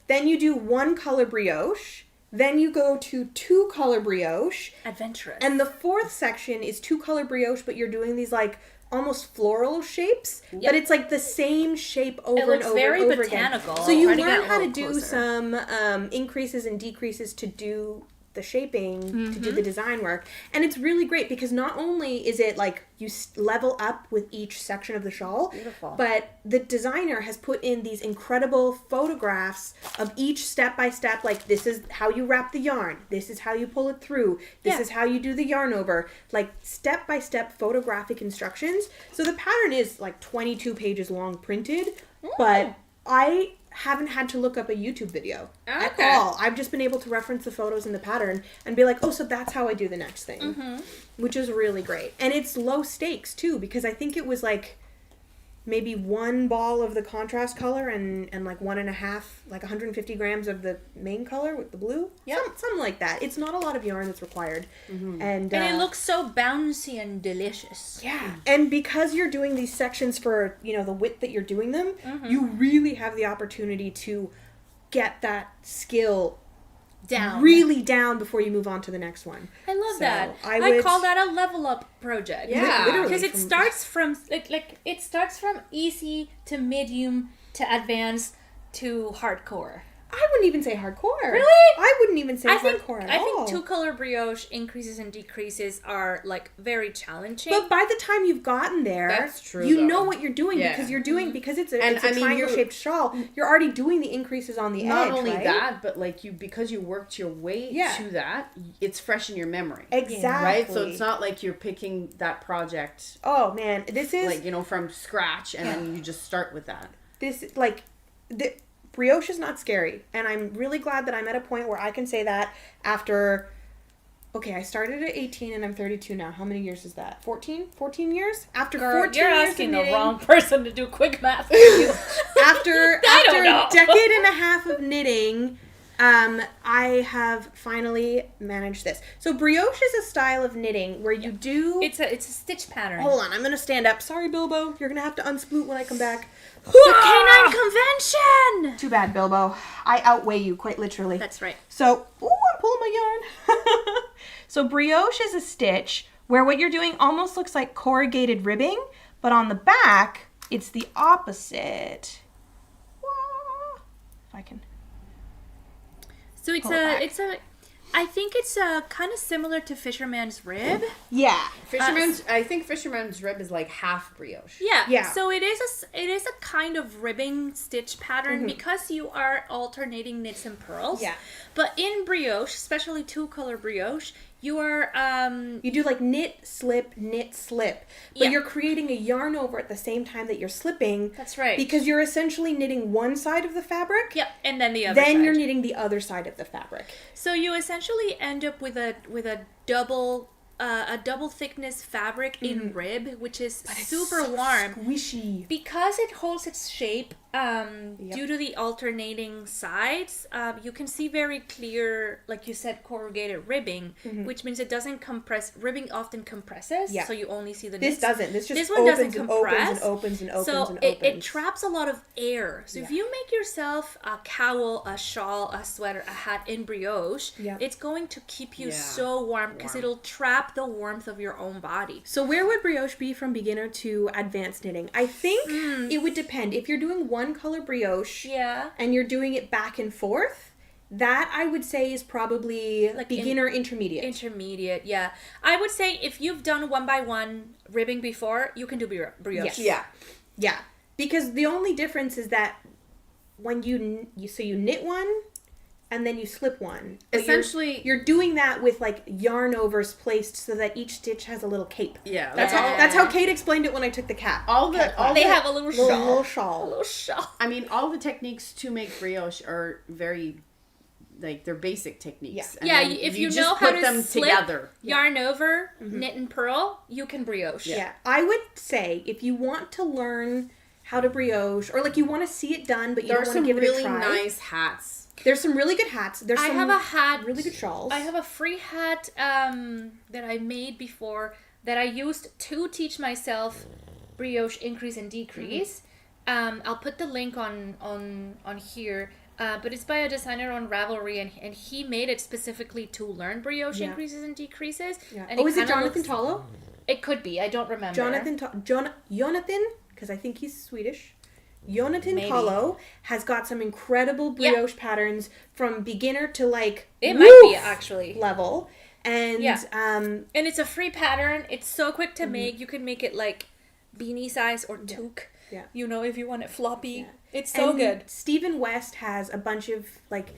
then you do one color brioche, then you go to 2 color brioche, Adventurous. and the fourth section is 2 color brioche, but you're doing these like almost floral shapes, but it's like the same shape over and looks over very and over botanical. again. So you Try to learn get a how to little do closer. some increases and decreases to do the shaping, to do the design work. And it's really great because not only is it like you level up with each section of the shawl, Beautiful. but the designer has put in these incredible photographs of each step by step, like this is how you wrap the yarn, this is how you pull it through, this is how you do the yarn over, like step by step photographic instructions. So the pattern is like 22 pages long printed, but I haven't had to look up a YouTube video at Okay. all. I've just been able to reference the photos in the pattern and be like, oh, so that's how I do the next thing, which is really great. And it's low stakes too, because I think it was like maybe 1 ball of the contrast color and like 1.5, like 150 grams of the main color with the blue. Yep. Something like that. It's not a lot of yarn that's required. And it looks so bouncy and delicious. yeah. And because you're doing these sections for, the width that you're doing them, you really have the opportunity to get that skill Down. really down before you move on to the next one. I love So, that. I I would- call that a level up project. Yeah. Literally Because it from- starts from it starts from easy to medium to advanced to hardcore. I wouldn't even say hardcore. Really? I wouldn't even say I think hardcore at I all. think 2 color brioche increases and decreases are like very challenging. But by the time you've gotten there, That's true, you though. know what you're doing Yeah. because you're doing because it's a And, I mean, triangle shaped shawl. You're already doing the increases on the Not edge. only right? that, but like because you worked your way Yeah. to that, it's fresh in your memory. Exactly. Right? So it's not like you're picking that project Oh man, this is like, from scratch and then you just start with that. the brioche is not scary, and I'm really glad that I'm at a point where I can say that after. Okay, I started at 18 and I'm 32 now. How many years is that? 14 years? After Girl, 14 you're years asking of the knitting, wrong person to do quick math for you. after don't know. a decade and a half of knitting, I have finally managed this. So brioche is a style of knitting where you do. It's a stitch pattern. Hold on, I'm gonna stand up. Sorry, Bilbo, you're gonna have to unsploot when I come back. The Canine Convention. Too bad, Bilbo. I outweigh you quite literally. That's right. So, ooh, I'm pulling my yarn. So brioche is a stitch where what you're doing almost looks like corrugated ribbing, but on the back, it's the opposite. Wah. If I can. So it's Pull it back. I think it's kind of similar to Fisherman's Rib. Yeah. I think Fisherman's Rib is like half brioche. Yeah. Yeah. So it is a kind of ribbing stitch pattern because you are alternating knits and purls. Yeah. But in brioche, especially 2 color brioche, you are You do like knit, slip, but Yeah. you're creating a yarn over at the same time that you're slipping. That's right. Because you're essentially knitting one side of the fabric. Yep, and then the other Then side. you're knitting the other side of the fabric. So you essentially end up with a double a double thickness fabric in rib, which is super so warm. Squishy. Because it holds its shape, due to the alternating sides, you can see very clear, like you said, corrugated ribbing, which means it doesn't compress. Ribbing often compresses, so you only see the knits. This doesn't. This just one opens doesn't and compress. opens and opens and opens So and opens. it traps a lot of air. So if you make yourself a cowl, a shawl, a sweater, a hat in brioche, it's going to keep you so warm because it'll trap the warmth of your own body. So where would brioche be from beginner to advanced knitting? I think it would depend. If you're doing one color brioche and you're doing it back and forth, that I would say is probably like beginner intermediate. Intermediate, yeah. I would say if you've done 1x1 ribbing before, you can do brioche. Yes. Yeah. Because the only difference is that when you knit one and then you slip one. Essentially, you're doing that with like yarn overs placed so that each stitch has a little cape. Yeah. That's how Kate explained it when I took the cat. They have a little shawl. Little shawl. A little shawl. I mean, all the techniques to make brioche are very, like, they're basic techniques. Yeah, if you know how to them slip, together, yarn over, knit and purl, you can brioche. Yeah. I would say if you want to learn how to brioche, or like you want to see it done, but you don't want to give it a try. There are some really nice hats. There's some really good hats. There's some I have a hat. really good shawls. I have a free hat that I made before that I used to teach myself brioche increase and decrease. I'll put the link on here. But it's by a designer on Ravelry, and he made it specifically to learn brioche increases and decreases. Yeah. And is it Jonathan Tollo? It could be. I don't remember. Jonathan, because I think he's Swedish. Jonathan Tollo has got some incredible brioche patterns from beginner to like it might be actually level, and and it's a free pattern. It's so quick to make. You can make it like beanie size or toque. Yeah. You know, if you want it floppy. It's so good. Stephen West has a bunch of like,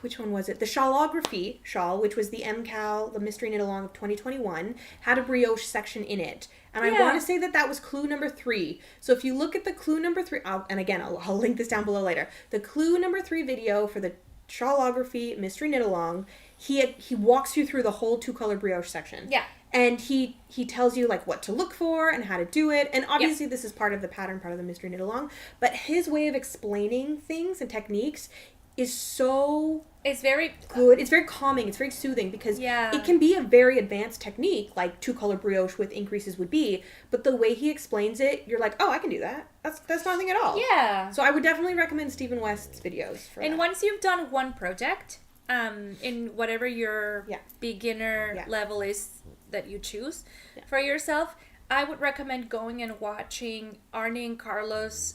which one was it? The Shawlography shawl, which was the MCAL, the Mystery Knit Along of 2021, had a brioche section in it. And I want to say that was clue number 3. So if you look at the clue number 3, and again, I'll link this down below later. The clue number 3 video for the Shawlography Mystery Knit Along, he walks you through the whole 2-color brioche section. Yeah. And he tells you like what to look for and how to do it. And obviously this is part of the pattern, part of the Mystery Knit Along. But his way of explaining things and techniques is so... It's very good. It's very calming. It's very soothing because it can be a very advanced technique like 2-color brioche with increases would be. But the way he explains it, you're like, oh, I can do that. That's nothing at all. Yeah. So I would definitely recommend Stephen West's videos for that. And once you've done one project, in whatever your beginner level is that you choose for yourself, I would recommend going and watching Arnie and Carlos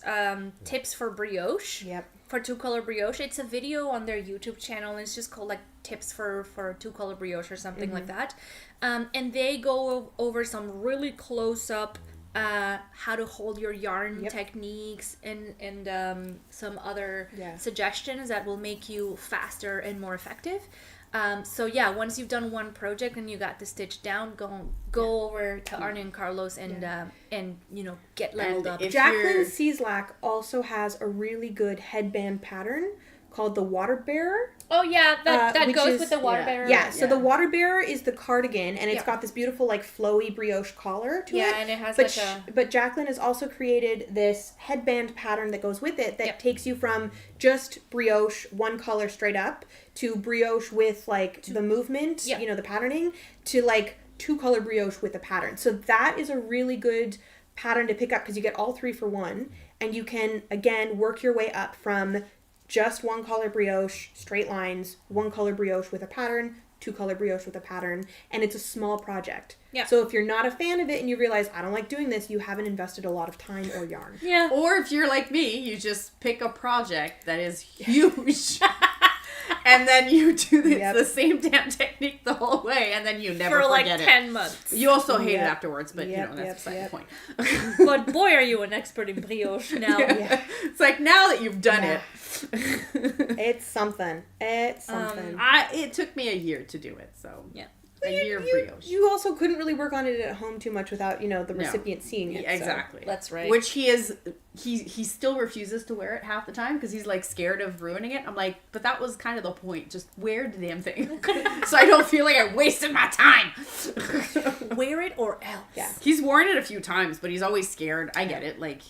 tips for brioche. Yep. For 2-color brioche. It's a video on their YouTube channel, and it's just called like tips for 2-color brioche or something like that. And they go over some really close up how to hold your yarn techniques and some other suggestions that will make you faster and more effective. So yeah, once you've done one project and you got the stitch down, go over to Arne and Carlos and you know, get leveled up. Jacqueline Cieslak also has a really good headband pattern called the Water Bearer. Oh yeah, that goes with the Water Bearer. Yeah, so the Water Bearer is the cardigan, and it's got this beautiful like flowy brioche collar to it. Yeah, and it has but Jacqueline has also created this headband pattern that goes with it that takes you from just brioche, one color straight up, to brioche with like the movement, you know, the patterning, to like 2-color brioche with a pattern. So that is a really good pattern to pick up because you get all 3 for 1, and you can again work your way up from just 1-color brioche, straight lines, 1-color brioche with a pattern, 2-color brioche with a pattern, and it's a small project. Yeah. So if you're not a fan of it and you realize, I don't like doing this, you haven't invested a lot of time or yarn. Yeah. Or if you're like me, you just pick a project that is huge. And then you do the same damn technique the whole way, and then you never forget it. For like 10 months. You also hate it afterwards, but you know, that's beside the point. But boy, are you an expert in brioche now. It's like, now that you've done it. It's something. It's something. It took me a year to do it, so. Yeah. A year of brioche. You also couldn't really work on it at home too much without, the recipient seeing it. Yeah, exactly. So. That's right. Which he still refuses to wear it half the time because he's like scared of ruining it. I'm like, but that was kind of the point. Just wear the damn thing. So I don't feel like I wasted my time. Wear it or else. Yeah. He's worn it a few times, but he's always scared. I get it. Like,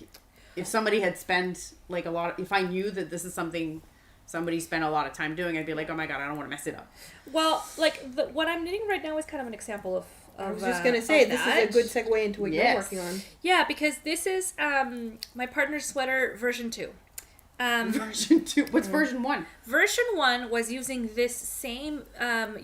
if somebody had spent like if I knew that this is something somebody spent a lot of time doing, I'd be like, oh my god, I don't want to mess it up. Well, like what I'm knitting right now is kind of an example of I was just gonna say this is a good segue into what you're working on. Yeah, because this is my partner's sweater version 2. Version 2. What's version 1? Version 1 was using this same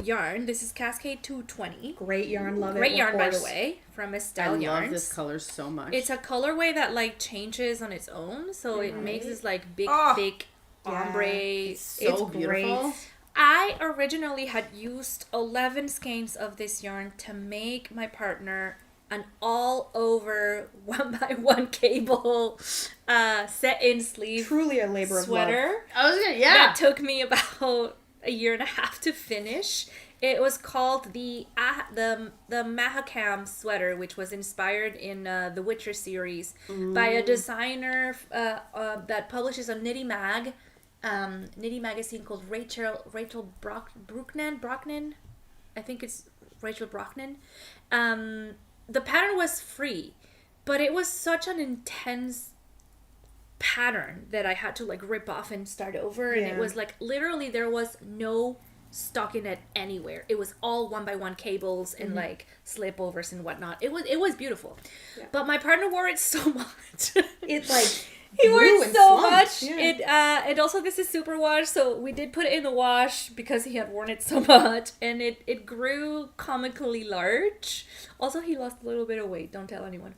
yarn. This is Cascade 220. Great yarn, love it. Great yarn, by the way, from Estelle Yarns. I love this color so much. It's a colorway that like changes on its own, so it makes this like big, thick ombre. It's so beautiful. Great. I originally had used 11 skeins of this yarn to make my partner an all over 1x1 cable set in sleeve Truly a labor sweater. of love. I was gonna, That took me about a year and a half to finish. It was called the Mahakam sweater, which was inspired in the Witcher series by a designer that publishes a knitting magazine called Rachel Brocknan. I think it's Rachel Brocknan. The pattern was free, but it was such an intense pattern that I had to like rip off and start over. And it was like literally there was no stockinette anywhere. It was all 1x1 cables and like slip overs and whatnot. It was beautiful, but my partner wore it so much. It like he wore it so much. Yeah. And also this is super wash, so we did put it in the wash because he had worn it so much, and it grew comically large. Also, he lost a little bit of weight. Don't tell anyone.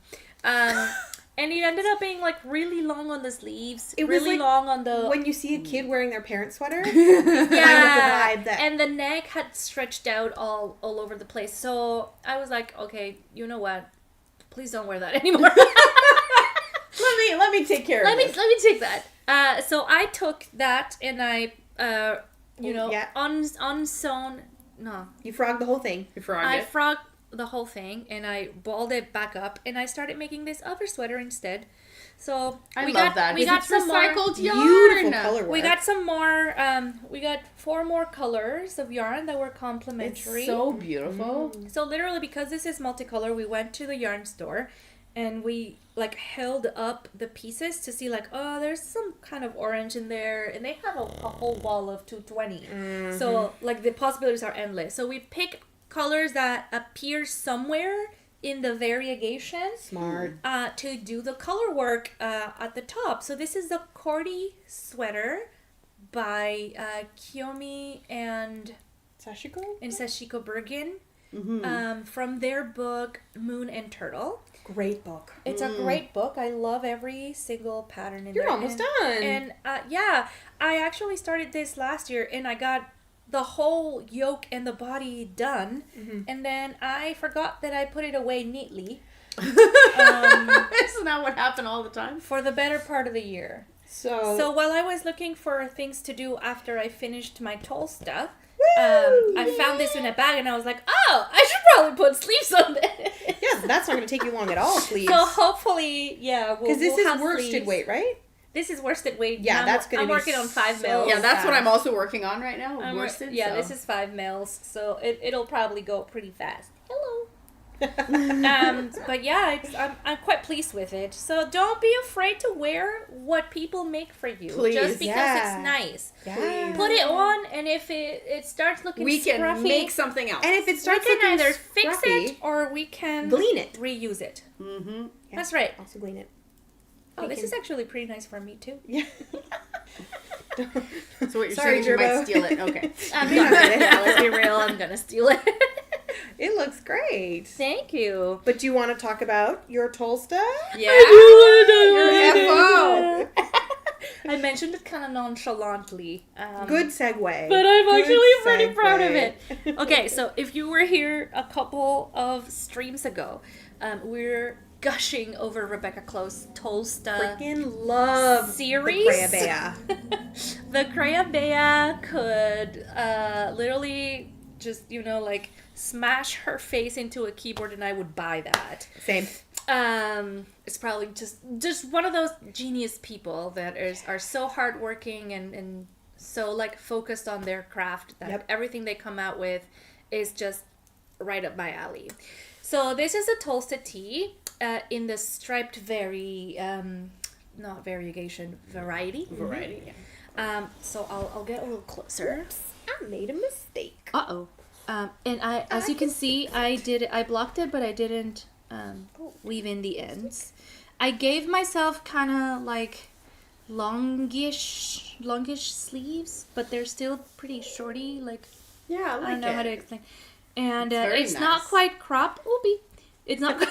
And it ended up being like really long on the sleeves. It was really like long on the. When you see a kid wearing their parents' sweater, yeah, kind of the vibe that. And the neck had stretched out all over the place. So I was like, okay, you know what? Please don't wear that anymore. Let me take care of this. Let me take that. So I took that and I, unsewn. No, You frogged the whole thing. I frogged the whole thing and I balled it back up and I started making this other sweater instead. So we got some recycled yarn. Beautiful color work. We got some more. We got 4 more colors of yarn that were complementary. It's so beautiful. So literally, because this is multicolor, we went to the yarn store and we like held up the pieces to see like, oh, there's some kind of orange in there, and they have a whole wall of 220. So like the possibilities are endless. So we pick colors that appear somewhere in the variegation. Smart. To do the color work at the top. So this is the Cordy sweater by Kiyomi and Sashiko Bergen. From their book Moon and Turtle. Great book. It's a great book. I love every single pattern in there. You're almost done. And I actually started this last year and I got the whole yoke and the body done, and then I forgot that I put it away neatly. Isn't that what happened all the time? For the better part of the year. So while I was looking for things to do after I finished my toll stuff, I found this in a bag and I was like, oh, I should probably put sleeves on this. Yeah, that's not going to take you long at all, sleeves. So hopefully, because this is worsted weight, right? This is worsted weight. Yeah, that's going to be I'm working on 5 mils. Yeah, that's what I'm also working on right now. Worsted. This is 5 mils, so it'll probably go pretty fast. Hello. But yeah, I'm quite pleased with it. So don't be afraid to wear what people make for you. Please. Just because it's nice. Yeah. Put it on, and if it starts looking we can scruffy, make something else. And if it starts we can looking either fix scruffy, it or we can glean it. reuse it. Yeah. That's right. Also glean it. Oh, this is actually pretty nice for me too. Yeah. So what you're Sorry, saying, you Gerbo. might steal it. Okay. I'm gonna let's be real. I'm gonna steal it. It looks great. Thank you. But do you want to talk about your toll stuff? Yeah. Your FO. I mentioned it kind of nonchalantly. Good segue. But I'm actually pretty proud of it. Okay, so if you were here a couple of streams ago, we're gushing over Rebecca Close Tolsta freaking love series. The Crayabea. The Crayabea could literally just, like smash her face into a keyboard and I would buy that. Same. It's probably just one of those genius people that are so hardworking and so like focused on their craft that everything they come out with is just right up my alley. So this is a toasted tea in the striped not variegation, variety. Variety, yeah. So I'll get a little closer. Oops, I made a mistake. Uh-oh. And as you can see, I blocked it, but I didn't weave in the ends. I gave myself kind of like longish sleeves, but they're still pretty shorty. Like, Yeah, I don't know how to explain. And It's it's very not nice. quite cropped. Oopie. It's not.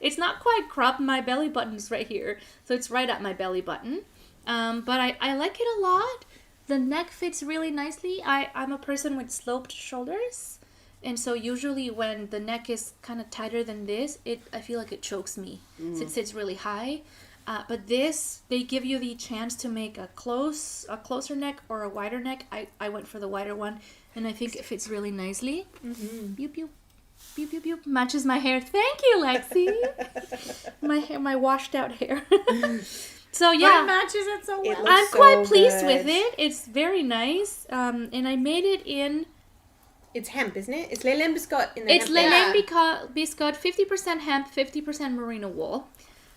It's not quite cropped. My belly button's right here, so it's right at my belly button. But I like it a lot. The neck fits really nicely. I'm a person with sloped shoulders, and so usually when the neck is kind of tighter than this, I feel like it chokes me. So it sits really high. But this, they give you the chance to make a closer neck or a wider neck. I went for the wider one, and I think it fits really nicely. Mm-hmm. Pew pew. Pew pew pew. Matches my hair. Thank you, Lexi. my washed out hair. So But yeah, it matches it so well. looks I'm so quite pleased good. with it. It's very nice. And I made it in. It's hemp, isn't it? It's Leyland Biscuit in the It's hemp. Leyland Biscuit, 50% hemp, 50% merino wool.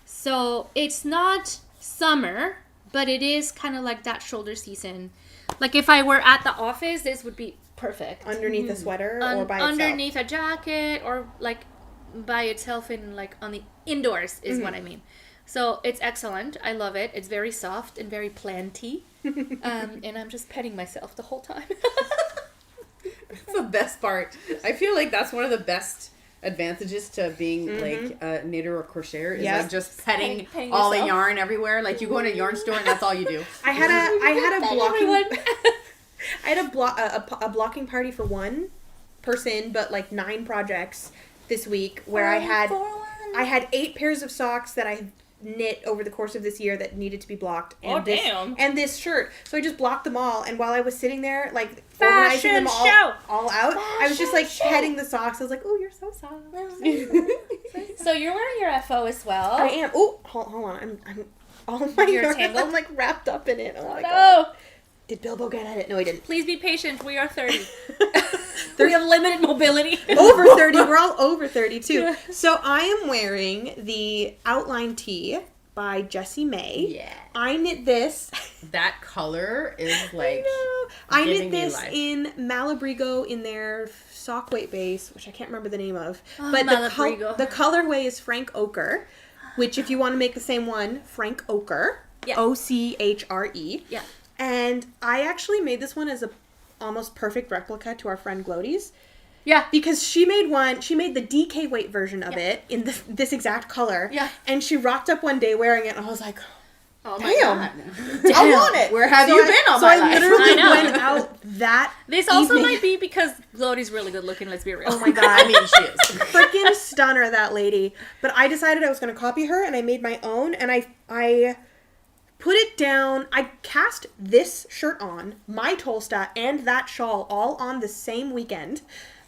So it's not summer, but it is kind of like that shoulder season. Like if I were at the office, this would be perfect. Underneath a sweater or by itself? Underneath a jacket or like by itself in like on the indoors is what I mean. So it's excellent. I love it. It's very soft and very planty. And I'm just petting myself the whole time. That's the best part. I feel like that's one of the best advantages to being like a knitter or crocheter is like just petting Petting all the yourself. yarn everywhere. Like you go in a yarn store and that's all you do. I had a blocking. everyone. I had a blocking party for one person, but like 9 projects this week where I had 8 pairs of socks that I knit over the course of this year that needed to be blocked. And damn. And this shirt. So I just blocked them all. And while I was sitting there, like organizing them all out, I was just like petting the socks. I was like, "Oh, you're so soft." So you're wearing your FO as well. I am. Oh, hold on. I'm all my You're yarn. tangled? I'm like wrapped up in it. Oh my god. No. Did Bilbo get at it? No, he didn't. Please be patient. We are 30. We have limited mobility. Over 30. We're all over 30 too. So I am wearing the outline tee by Jessie May. Yeah. I knit this. That color is like I giving knit me this life. in Malabrigo in their sock weight base, which I can't remember the name of. Oh, But Malabrigo. the colorway is Frank Ochre, which if you want to make the same one, Frank Ochre. Yeah. Ochre. Yeah. And I actually made this one as a almost perfect replica to our friend Glodie's. Yeah. Because she made the DK weight version of it in this exact color. Yeah. And she rocked up one day wearing it and I was like, oh my damn. god. I want it. Where have you been all my life? life? So I literally I know. went out that This also evening. might be because Glodie's really good looking, let's be real. Oh my god. I mean, she is. Freaking stunner, that lady. But I decided I was going to copy her and I made my own and I put it down. I cast this shirt on, my Tolsta, and that shawl all on the same weekend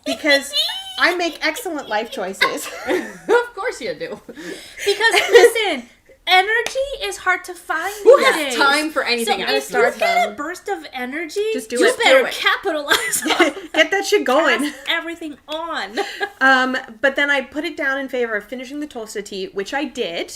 because I make excellent life choices. Of course you do. Because, listen, energy is hard to find Who these has days. time for anything So else? if you get a burst of energy, Just do you it. better Do it. capitalize on Get that shit going. pass everything on. But then I put it down in favor of finishing the Tolsta tee, which I did.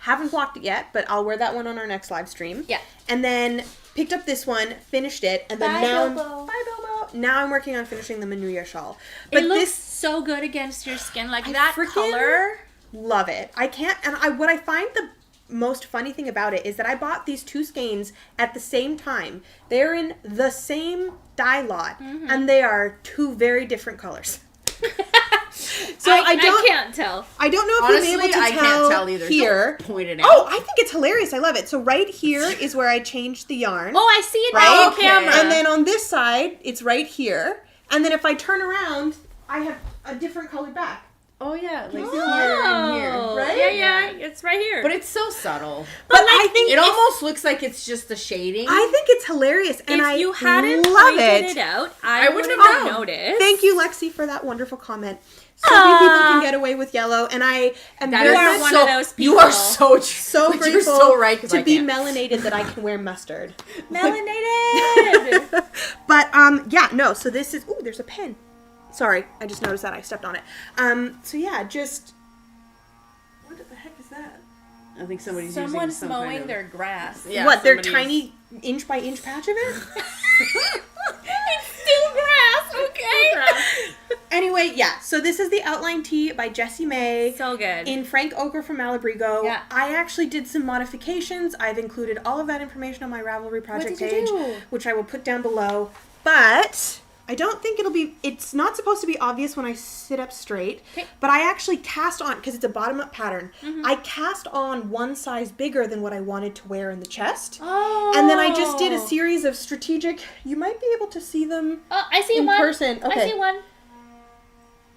Haven't blocked it yet, but I'll wear that one on our next live stream. Yeah. And then picked up this one, finished it, and then Bye, now Bilbo. Bye Bilbo. Now I'm working on finishing the Manuya shawl. But It looks this so good against your skin, like I that freaking color. love it. I can't and what I find the most funny thing about it is that I bought these 2 skeins at the same time. They're in the same dye lot and they are 2 very different colors. So I can't tell. don't know if Honestly, you'll be able to I can't tell either. here. Don't point it out. Oh, I think it's hilarious. I love it. So right here is where I changed the yarn. Oh, I see it Right? now on Okay. camera. And then on this side, it's right here. And then if I turn around, I have a different colored back. Oh yeah, like Oh. here and here, right? Yeah, it's right here. But it's so subtle. But I think It almost looks like it's just the shading. I think it's hilarious, and if you hadn't love pointed it out, I wouldn't have have known. noticed. Thank you, Lexi, for that wonderful comment. So many people can get away with yellow, and I am That very You are is one so, of those You are people. so true. so You're grateful so right, 'cause to I be can't. melanated that I can wear mustard. Melanated. But yeah, no. So this is. Ooh, there's a pen. Sorry, I just noticed that I stepped on it. So yeah, just. What the heck is that? I think somebody's Someone's using some mowing kind of, their grass. Yeah, what? Their somebody's- tiny inch by inch patch of it. It's still grass, okay? Anyway, yeah. So this is the outline tee by Jessie May. So good. In Frank Ochre from Malabrigo. Yeah. I actually did some modifications. I've included all of that information on my Ravelry project did you page, do? which I will put down below. But I don't think it's not supposed to be obvious when I sit up straight, Okay. but I actually cast on, because it's a bottom-up pattern, Mm-hmm. I cast on one size bigger than what I wanted to wear in the chest. Oh. And then I just did a series of strategic, you might be able to see them Oh, I see in one. person. I Okay. see one.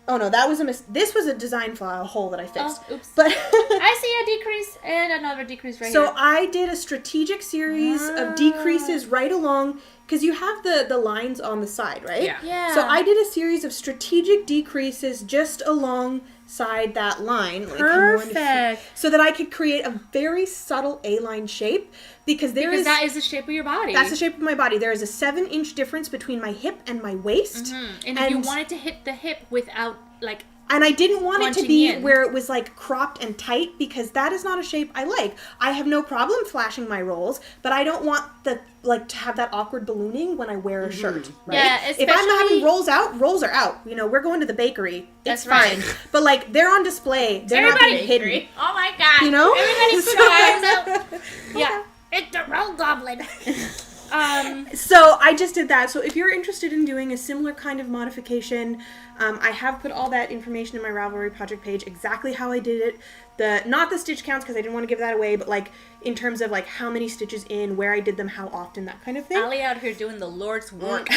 Oh no, that was this was a design flaw, a hole that I fixed. Oh, oops. But I see a decrease and another decrease right so here. I did a strategic series of decreases right along, because you have the lines on the side, right? Yeah. Yeah. So I did a series of strategic decreases just alongside that line. Like, I'm going to- Perfect. so that I could create a very subtle A-line shape, because Because that is the shape of your body. that's the shape of my body. There is a 7-inch difference between my hip and my waist. And if you wanted to hit the hip without, like, And I didn't want it to Punching be in. where it was like cropped and tight, because that is not a shape I like. I have no problem flashing my rolls, but I don't want to have that awkward ballooning when I wear a shirt. Right? Yeah, if I'm having especially- rolls out, rolls are out. You know, we're going to the bakery. It's That's right. fine. But like they're on display. They're not being hidden. Oh my god. You know? Everybody put their eyes out. Yeah. It's the roll goblin. So I just did that. So if you're interested in doing a similar kind of modification, I have put all that information in my Ravelry project page, exactly how I did it. Not the stitch counts, because I didn't want to give that away, but like in terms of like how many stitches in, where I did them, how often, that kind of thing. Allie out here doing the Lord's work.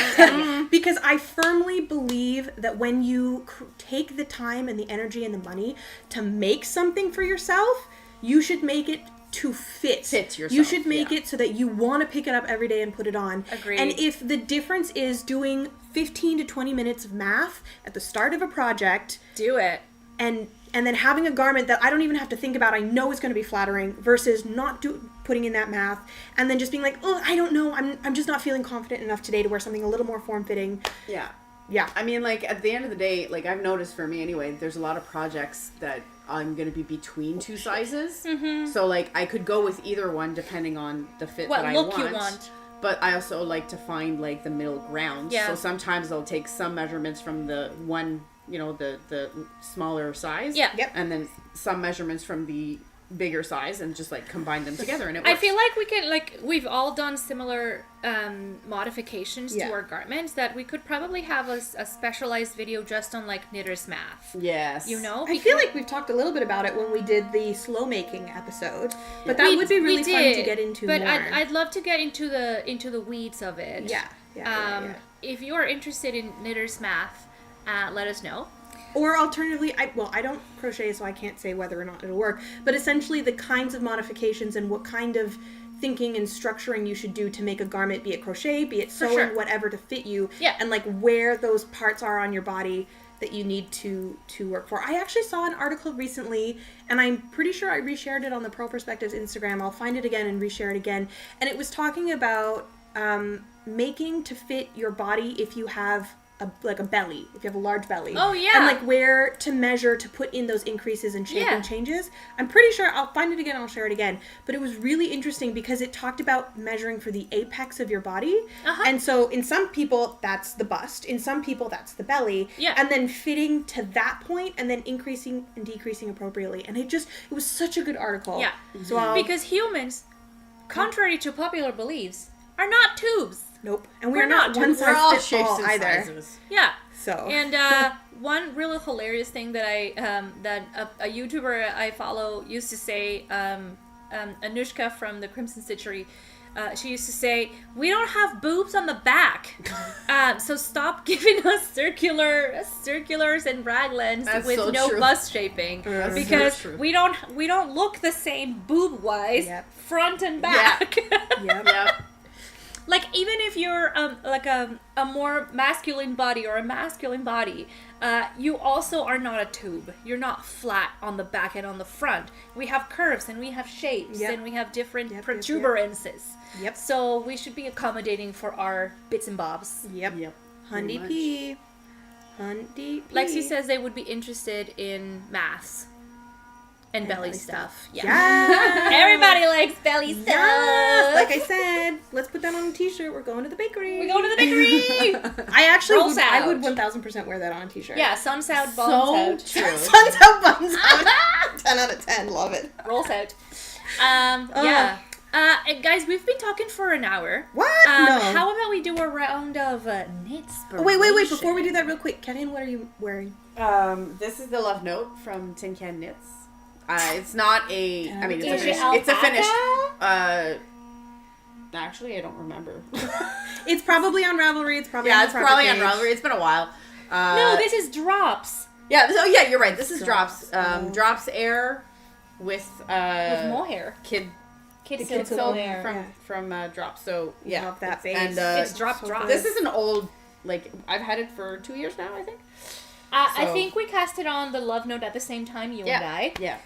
Because I firmly believe that when you take the time and the energy and the money to make something for yourself, you should make it to fit yourself. You should make yeah. it so that you want to pick it up every day and put it on. Agreed. And if the difference is doing 15 to 20 minutes of math at the start of a project Do it. and then having a garment that I don't even have to think about, I know it's going to be flattering, versus not putting in that math and then just being like, oh, I don't know, I'm just not feeling confident enough today to wear something a little more form-fitting. Yeah. Yeah. I mean, like, at the end of the day, like, I've noticed for me anyway, there's a lot of projects that I'm going to be between two sizes. Mm-hmm. So, like, I could go with either one depending on the fit What that look I want. you want. But I also like to find, like, the middle ground. Yeah. So sometimes I'll take some measurements from the one, you know, the smaller size. Yeah. Yep. And then some measurements from the bigger size and just, like, combine them together. And it works. I feel like we can, like, we've all done similar modifications Yeah. to our garments that we could probably have a specialized video just on, like, knitter's math. Yes. You know? I feel like we've talked a little bit about it when we did the slow making episode, but that would be really fun to get into but more. I'd love to get into the weeds of it. Yeah. If you are interested in knitter's math, let us know. Or alternatively, I don't crochet, so I can't say whether or not it'll work, but essentially the kinds of modifications and what kind of thinking and structuring you should do to make a garment, be it crochet, be it sewing, sure. whatever, to fit you, Yeah. and like where those parts are on your body that you need to work for. I actually saw an article recently, and I'm pretty sure I reshared it on the Purl Perspectives Instagram. I'll find it again and reshare it again. And it was talking about making to fit your body if you have a belly, if you have a large belly. Oh, yeah. And like where to measure to put in those increases and shaping Yeah. changes. I'm pretty sure I'll find it again and I'll share it again. But it was really interesting because it talked about measuring for the apex of your body. Uh-huh. And so in some people that's the bust, in some people that's the belly. Yeah. And then fitting to that point and then increasing and decreasing appropriately. And it was such a good article. Yeah. So I'll, Because humans, contrary to popular beliefs, are not tubes. nope. And we're we're not not- one We're all size fits shapes all and either. sizes. Yeah. So And one really hilarious thing that a YouTuber I follow used to say, Anushka from the Crimson Stitchery, she used to say, "We don't have boobs on the back, so stop giving us circulars and raglans with so no true. bust shaping, because true. we don't look the same boob wise, front and back." Yep. Like, even if you're like a more masculine body or a masculine body, you also are not a tube. You're not flat on the back and on the front. We have curves and we have shapes and we have different protuberances. Yep. So we should be accommodating for our bits and bobs. Yep. Hundy P. Hundy P. Lexi says they would be interested in maths. And belly stuff. Yeah. Yes. Everybody likes belly stuff. Yes. Like I said, let's put that on a t-shirt. We're going to the bakery. We're going to the bakery. I would 1000% wear that on a t-shirt. Yeah, sun's out, buns out. True. Sun's out, buns out. 10 out of 10. Love it. Rolls out. Yeah. And guys, we've been talking for an hour. What? No. How about we do a round of knits? Wait. Before we do that, real quick, Carine, what are you wearing? This is the love note from Tin Can Knits. It's not a. I mean, Is it's it a finished. Actually, I don't remember. It's probably on Ravelry. It's probably it's probably on Ravelry. It's been a while. No, this is Drops. Yeah. Oh, yeah. You're right. This is Drops. Drops Air with mohair. Kid Silk Silk from Drops. So yeah, love that base. And it's Drop. This is an old. Like, I've had it for 2 years now, I think. I think we cast it on the love note at the same time, you and I. Yeah.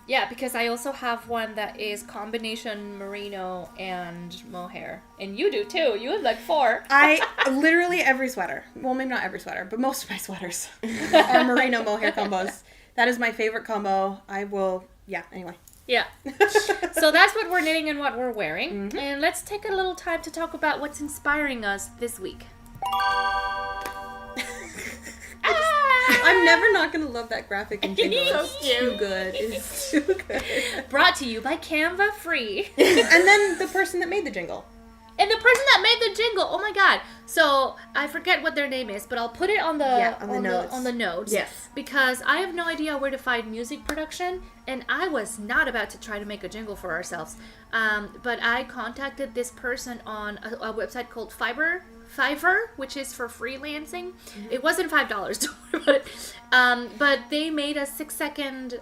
Yeah, because I also have one that is combination merino and mohair. And you do too. You have like 4. I literally every sweater. Well, maybe not every sweater, but most of my sweaters are merino mohair combos. That is my favorite combo. Anyway. Yeah. So that's what we're knitting and what we're wearing. Mm-hmm. And let's take a little time to talk about what's inspiring us this week. I'm never not going to love that graphic in Jingle. So cute. Too good. It's too good. Brought to you by Canva Free. And then the person that made the jingle. And the person that made the jingle, oh my god. So, I forget what their name is, but I'll put it on the notes. Yes. Because I have no idea where to find music production, and I was not about to try to make a jingle for ourselves. But I contacted this person on a website called Fiverr, which is for freelancing. Mm-hmm. It wasn't $5, don't worry about it. But they made a 6-second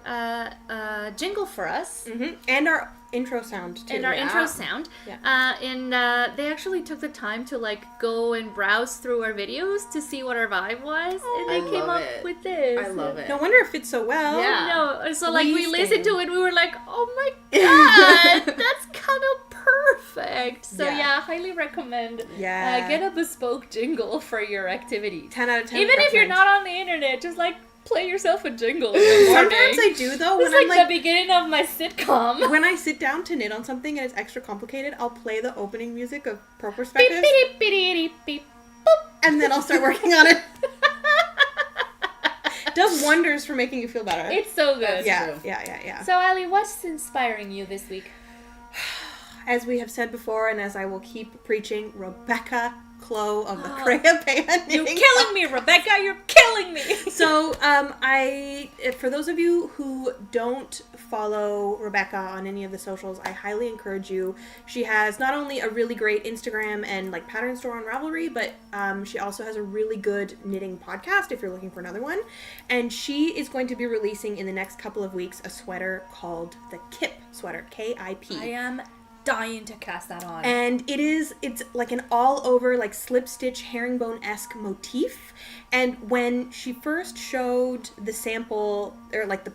jingle for us. Mm-hmm. And our intro sound, too. Intro sound. Yeah. And they actually took the time to, like, go and browse through our videos to see what our vibe was. And they came up with this. I love it. No wonder it fits so well. Yeah. No, so, like, we listened to it and we were like, oh my god, that's kind of perfect. So, yeah, highly recommend. Yeah. Get a bespoke jingle for your activity. 10 out of 10. Even if you're not on the internet, just, like, play yourself a jingle in the morning. Sometimes I do, though. It's when like the beginning of my sitcom. When I sit down to knit on something and it's extra complicated, I'll play the opening music of Purl Perspectives. Beep, beep, beep, beep, boop. And then I'll start working on it. Does wonders for making you feel better. It's so good. Yeah. So, Ali, what's inspiring you this week? As we have said before, and as I will keep preaching, Rebecca Clow of the Creya Band. You're killing me, Rebecca. You're killing me. So, for those of you who don't follow Rebecca on any of the socials, I highly encourage you. She has not only a really great Instagram and like pattern store on Ravelry, but she also has a really good knitting podcast if you're looking for another one. And she is going to be releasing in the next couple of weeks a sweater called the Kip Sweater, K-I-P. I am dying to cast that on. And it's like an all over like slip stitch herringbone-esque motif. And when she first showed the sample, or like the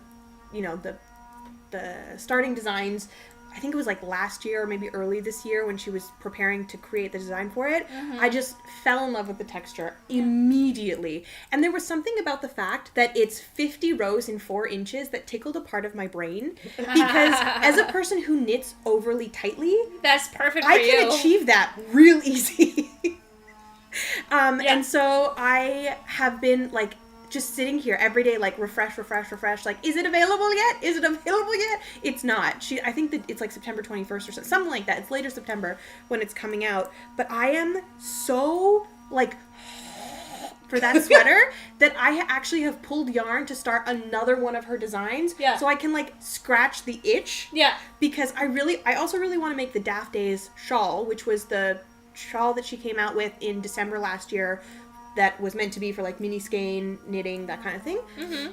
starting designs, I think it was like last year or maybe early this year when she was preparing to create the design for it, I just fell in love with the texture immediately. And there was something about the fact that it's 50 rows in 4 inches that tickled a part of my brain. Because as a person who knits overly tightly, that's perfect for I can achieve that real easy. And so I have been like just sitting here every day, like refresh, like, is it available yet? It's not. I think that it's like September 21st or something like that. It's later September when it's coming out. But I am so like for that sweater that I actually have pulled yarn to start another one of her designs. Yeah. So I can like scratch the itch. Yeah. Because I also really want to make the Daft Days shawl, which was the shawl that she came out with in December last year that was meant to be for like mini skein, knitting, that kind of thing. Mm-hmm.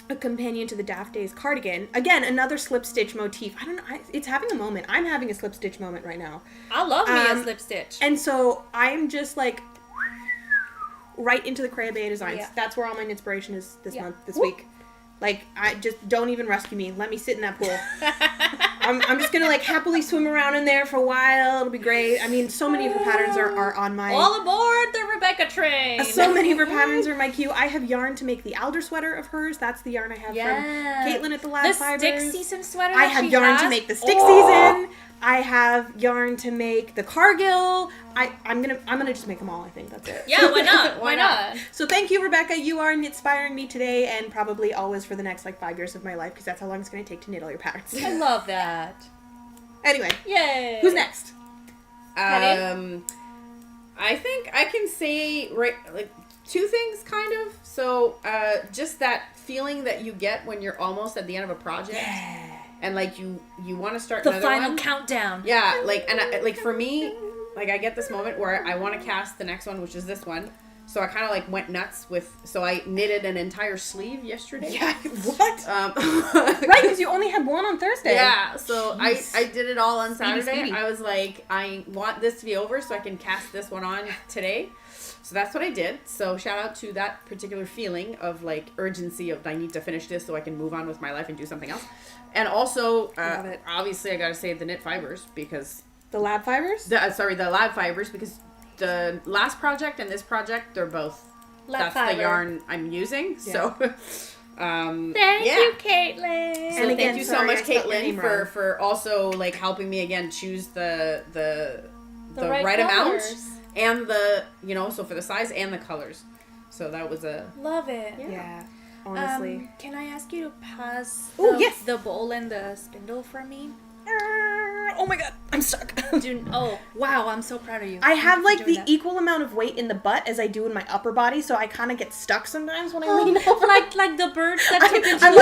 A companion to the Daft Days cardigan. Again, another slip stitch motif. I don't know. It's having a moment. I'm having a slip stitch moment right now. I love me a slip stitch. And so I'm just like right into the Crayabea designs. Yeah. That's where all my inspiration is this week. Like, I just don't even rescue me. Let me sit in that pool. I'm just gonna like happily swim around in there for a while. It'll be great. I mean, so many of her patterns are on my... All aboard the Rebecca train! So many of her patterns are in my queue. I have yarn to make the Alder sweater of hers. That's the yarn I have from Caitlin at the Lab Fibers. The stick season sweater I have yarn to make the stick season. I have yarn to make the Cargill. I'm gonna just make them all. I think that's it. Yeah, why not? Why not? So thank you, Rebecca. You are inspiring me today and probably always for the next like 5 years of my life because that's how long it's gonna take to knit all your patterns. I love that. Anyway, Yay! who's next? Penny? I think I can say like two things kind of. So just that feeling that you get when you're almost at the end of a project. Yeah. And like you want to start the another final one. countdown. Yeah, like like for me, like I get this moment where I want to cast the next one, which is this one. So I kind of like went nuts with. So I knitted an entire sleeve yesterday. Yeah. What? Right, because you only had one on Thursday. Yeah. So I did it all on Saturday. Speedy. I was like, I want this to be over so I can cast this one on today. So that's what I did. So shout out to that particular feeling of like urgency of I need to finish this so I can move on with my life and do something else. And also, obviously, I gotta say the knit fibers because the Lab Fibers. The Lab Fibers because the last project and this project they're both Lab that's fiber. the yarn I'm using. Yeah. So, thank you, Caitlin. So thank you so much, Caitlin, for for also like helping me again choose the right amount and the so for the size and the colors. So that was a love it. Yeah. Honestly. Can I ask you to pass the bowl and the spindle for me? Oh my god, I'm stuck. Oh, wow, I'm so proud of you. I have like the equal amount of weight in the butt as I do in my upper body, so I kind of get stuck sometimes when I lean over. Like the birds that tip into the I'm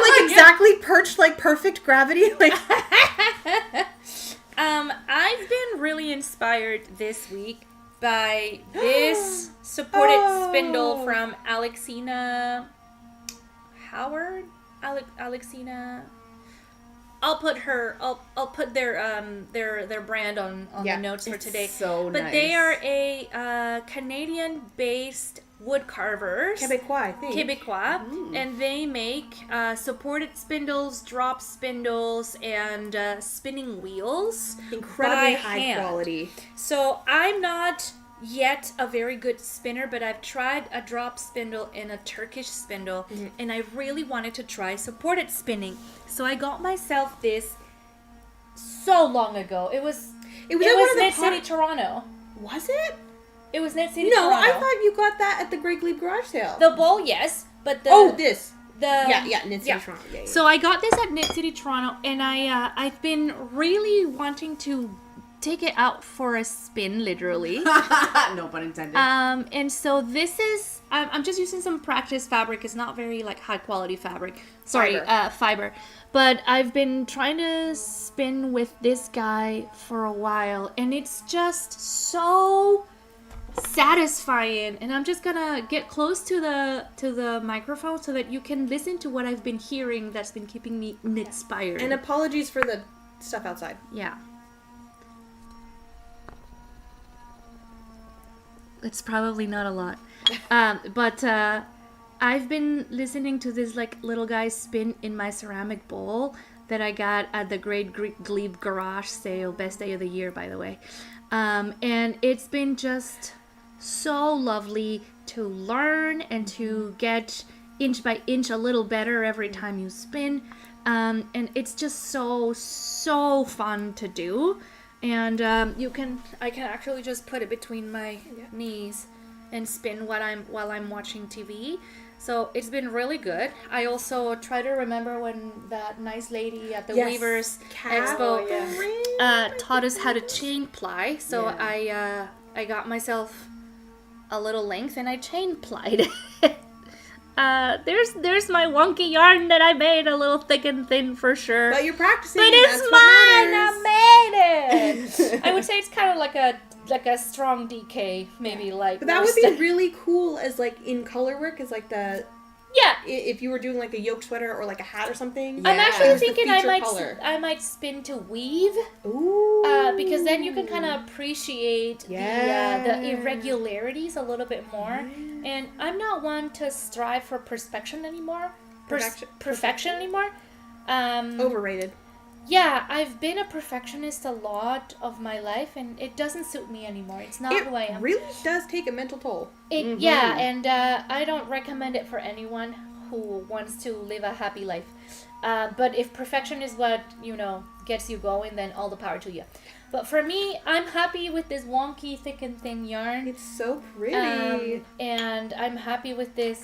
like exactly perched, like perfect gravity. Like I've been really inspired this week by this supported spindle from Alexina Howard. Alexina. I'll put their brand on the notes for today. So but nice. they are a Canadian-based wood carvers. Quebecois, I think. Quebecois, and they make supported spindles, drop spindles, and spinning wheels. Incredibly by high hand. quality. So I'm not yet a very good spinner, but I've tried a drop spindle and a Turkish spindle, and I really wanted to try supported spinning. So I got myself this so long ago. It was Knit City, Toronto. Was it? It was Knit City, No, Toronto. I thought you got that at the Great Glebe garage sale. The bowl, yes, but the this. Knit City, Toronto. Yeah. So I got this at Knit City, Toronto, and I've been really wanting to take it out for a spin, literally. No pun intended. And so this is, I'm just using some practice fabric. It's not very like high quality fabric. Sorry, fiber. But I've been trying to spin with this guy for a while, and it's just so satisfying. And I'm just gonna get close to the microphone so that you can listen to what I've been hearing that's been keeping me inspired. And apologies for the stuff outside. Yeah. It's probably not a lot. But I've been listening to this like little guy spin in my ceramic bowl that I got at the Great Glebe garage sale. Best day of the year, by the way. And it's been just so lovely to learn and to get inch by inch a little better every time you spin. And it's just so fun to do. And I can actually just put it between my knees and spin while I'm watching TV. So it's been really good. I also try to remember when that nice lady at the Weavers Expo taught us how to chain ply. So I got myself a little length and I chain plied it. There's my wonky yarn that I made, a little thick and thin for sure. But you're practicing. But and it's that's mine. what matters. I made it. I would say it's kind of like a strong DK, maybe like. But that would be really cool as like in color work, as like the. Yeah. If you were doing like a yoke sweater or like a hat or something. I'm actually As the thinking feature I color. might spin to weave. Ooh. Because then you can kind of appreciate the irregularities a little bit more. And I'm not one to strive for perfection anymore. Perfection anymore. Overrated. Yeah, I've been a perfectionist a lot of my life, and it doesn't suit me anymore. It's not who I am. It really does take a mental toll. Yeah, and I don't recommend it for anyone who wants to live a happy life. But if perfection is what, gets you going, then all the power to you. But for me, I'm happy with this wonky, thick and thin yarn. It's so pretty. And I'm happy with this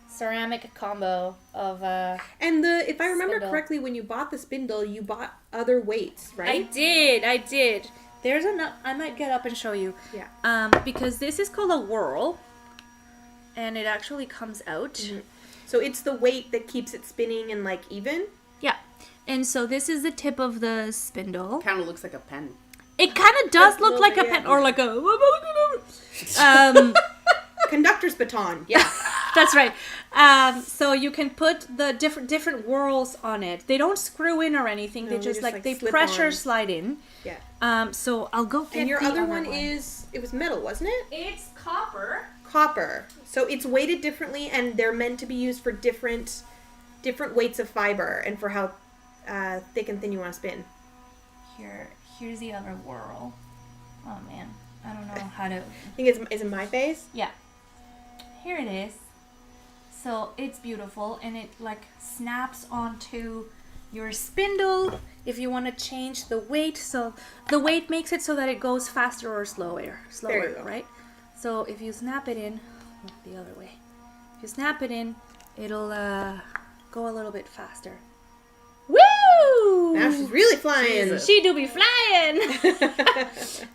ceramic combo of and if I remember spindle. correctly, when you bought the spindle, you bought other weights, right? I did. There's I might get up and show you. Yeah. Because this is called a whirl, and it actually comes out. Mm-hmm. So it's the weight that keeps it spinning and like even. Yeah. And so this is the tip of the spindle. Kind of looks like a pen. It kind of does look like a pen, or like a Conductor's baton. Yeah, that's right. So you can put the different whirls on it. They don't screw in or anything. No, they just they slip pressure on. slide in. Yeah. So I'll go get And your the other one one. it was metal, wasn't it? It's copper. Copper. So it's weighted differently, and they're meant to be used for different weights of fiber and for how thick and thin you want to spin. Here's the other whirl. Oh man, I don't know how to. I think is it my face? Yeah. Here it is. So it's beautiful, and it like snaps onto your spindle if you want to change the weight. So the weight makes it so that it goes faster or slower, There you go. right? So if you snap it in, the other way. If you snap it in, it'll go a little bit faster. Woo! Now she's really flying. Jesus. She do be flying.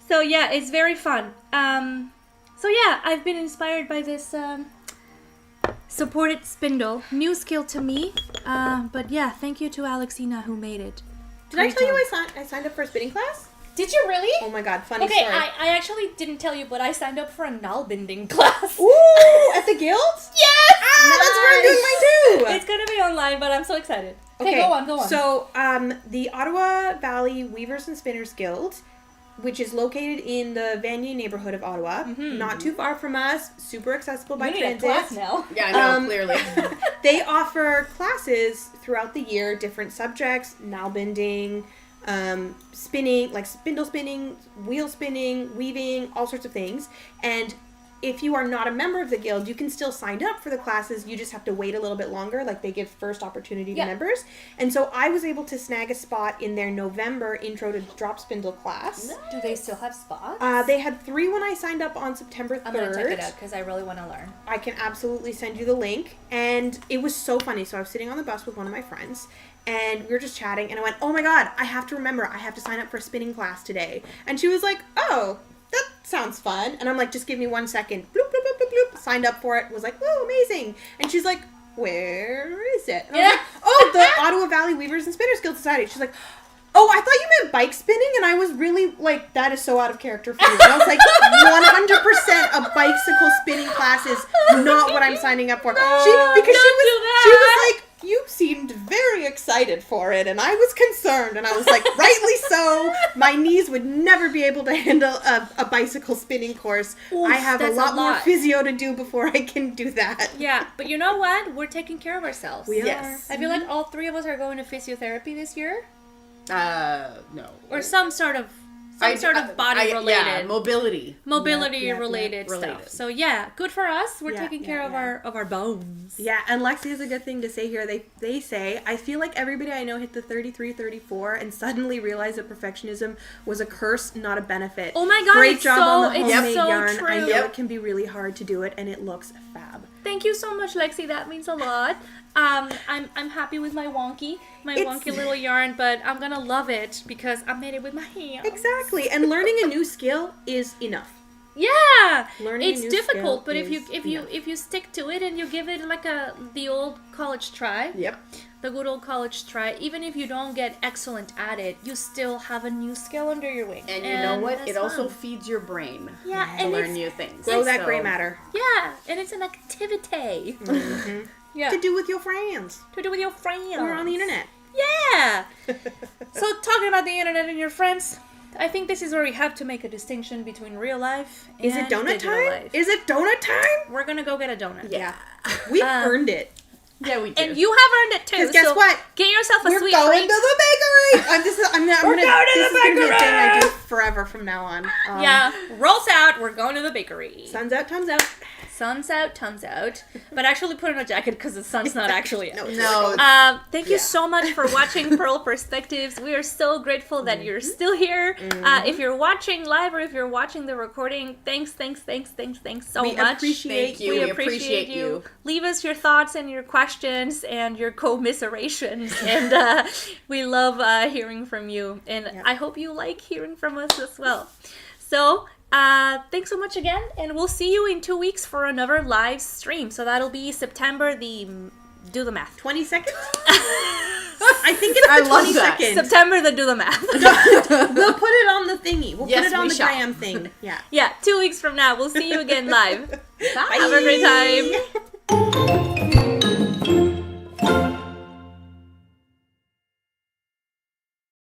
So yeah, it's very fun. So yeah, I've been inspired by this supported spindle. New skill to me. But yeah, thank you to Alexina who made it. Did I Great tell you job. I signed up for a spinning class? Did you really? Oh my god, funny Okay, story. I actually didn't tell you, but I signed up for a null binding class. Ooh, at the guild? Yes! Ah, that's where I'm doing mine too. It's gonna be online, but I'm so excited. Okay, go on. So, the Ottawa Valley Weavers and Spinners Guild, which is located in the Vanier neighborhood of Ottawa, not too far from us, super accessible by you need a transit. class now. Yeah, I know, clearly. They offer classes throughout the year, different subjects, nail binding, spinning, like spindle spinning, wheel spinning, weaving, all sorts of things. And if you are not a member of the guild, you can still sign up for the classes. You just have to wait a little bit longer. Like, they give first opportunity to members. And so I was able to snag a spot in their November Intro to Drop Spindle class. Do they still have spots? They had 3 when I signed up on September 3rd. I'm gonna check it out because I really want to learn. I can absolutely send you the link. And it was so funny. So I was sitting on the bus with one of my friends, and we were just chatting, and I went, oh my god, I have to remember, I have to sign up for a spinning class today. And she was like, oh, that sounds fun. And I'm like, just give me 1 second. Bloop, bloop, bloop, bloop, bloop. Signed up for it. Was like, whoa, amazing. And she's like, where is it? And I was like, oh, the Ottawa Valley Weavers and Spinners Guild Society. She's like, oh, I thought you meant bike spinning. And I was really like, that is so out of character for you. And I was like, 100% a bicycle spinning class is not what I'm signing up for. She was like, you seemed very excited for it, and I was concerned, and I was like, rightly so. My knees would never be able to handle a bicycle spinning course. Oof, I have a that's lot more physio to do before I can do that. Yeah, but you know what? We're taking care of ourselves. We Yes. are. I feel like all 3 of us are going to physiotherapy this year, No. or some sort of body related. Yeah, mobility related stuff. So yeah, good for us. We're taking care of our bones. Yeah, and Lexi has a good thing to say here. They say, I feel like everybody I know hit the 33, 34 and suddenly realized that perfectionism was a curse, not a benefit. Oh my god, Great it's job so, on the it's homemade so yarn. true. I know it can be really hard to do it, and it looks fab. Thank you so much, Lexi. That means a lot. I'm happy with my wonky little yarn, but I'm gonna love it because I made it with my hands. Exactly, and learning a new skill is enough. Yeah, Learning a it's new difficult, skill but is- if you stick to it and you give it like the old college try, Yep. the good old college try, even if you don't get excellent at it, you still have a new skill under your wing. And you know what? that's It also fun. feeds your brain Yeah, to and learn it's new things. Grow that So- gray matter. yeah, and it's an activity. Yeah, To do with your friends. to do with your friends Or on the internet. Yeah. So talking about the internet and your friends, I think this is where we have to make a distinction between real life and Is it donut digital time? life. Is it donut time? We're gonna go get a donut. Yeah. We've earned it. Yeah, we do. And you have earned it too. 'Cause guess so what? Get yourself a We're sweet going treat. to the bakery. This is gonna be a thing I do forever from now on. Yeah, rolls out. We're going to the bakery. Sun's out, tongue's out. Sun's out, tongue's out. But actually put on a jacket because the sun's not actually out. No. Thank you so much for watching Purl Perspectives. We are so grateful that you're still here. If you're watching live or if you're watching the recording, thanks so We much. appreciate Thank you. We We appreciate appreciate you. you. Leave us your thoughts and your questions and your commiserations. And we love hearing from you. And I hope you like hearing from us as well. So, thanks so much again. And we'll see you in 2 weeks for another live stream. So that'll be September do the math. 22nd? I think it's the I love that. 22nd. September the do the math. We'll put it on the thingy. We'll Yes, put it on we the shall. gram thing. Yeah. Yeah, 2 weeks from now. We'll see you again live. Bye. Have a great time.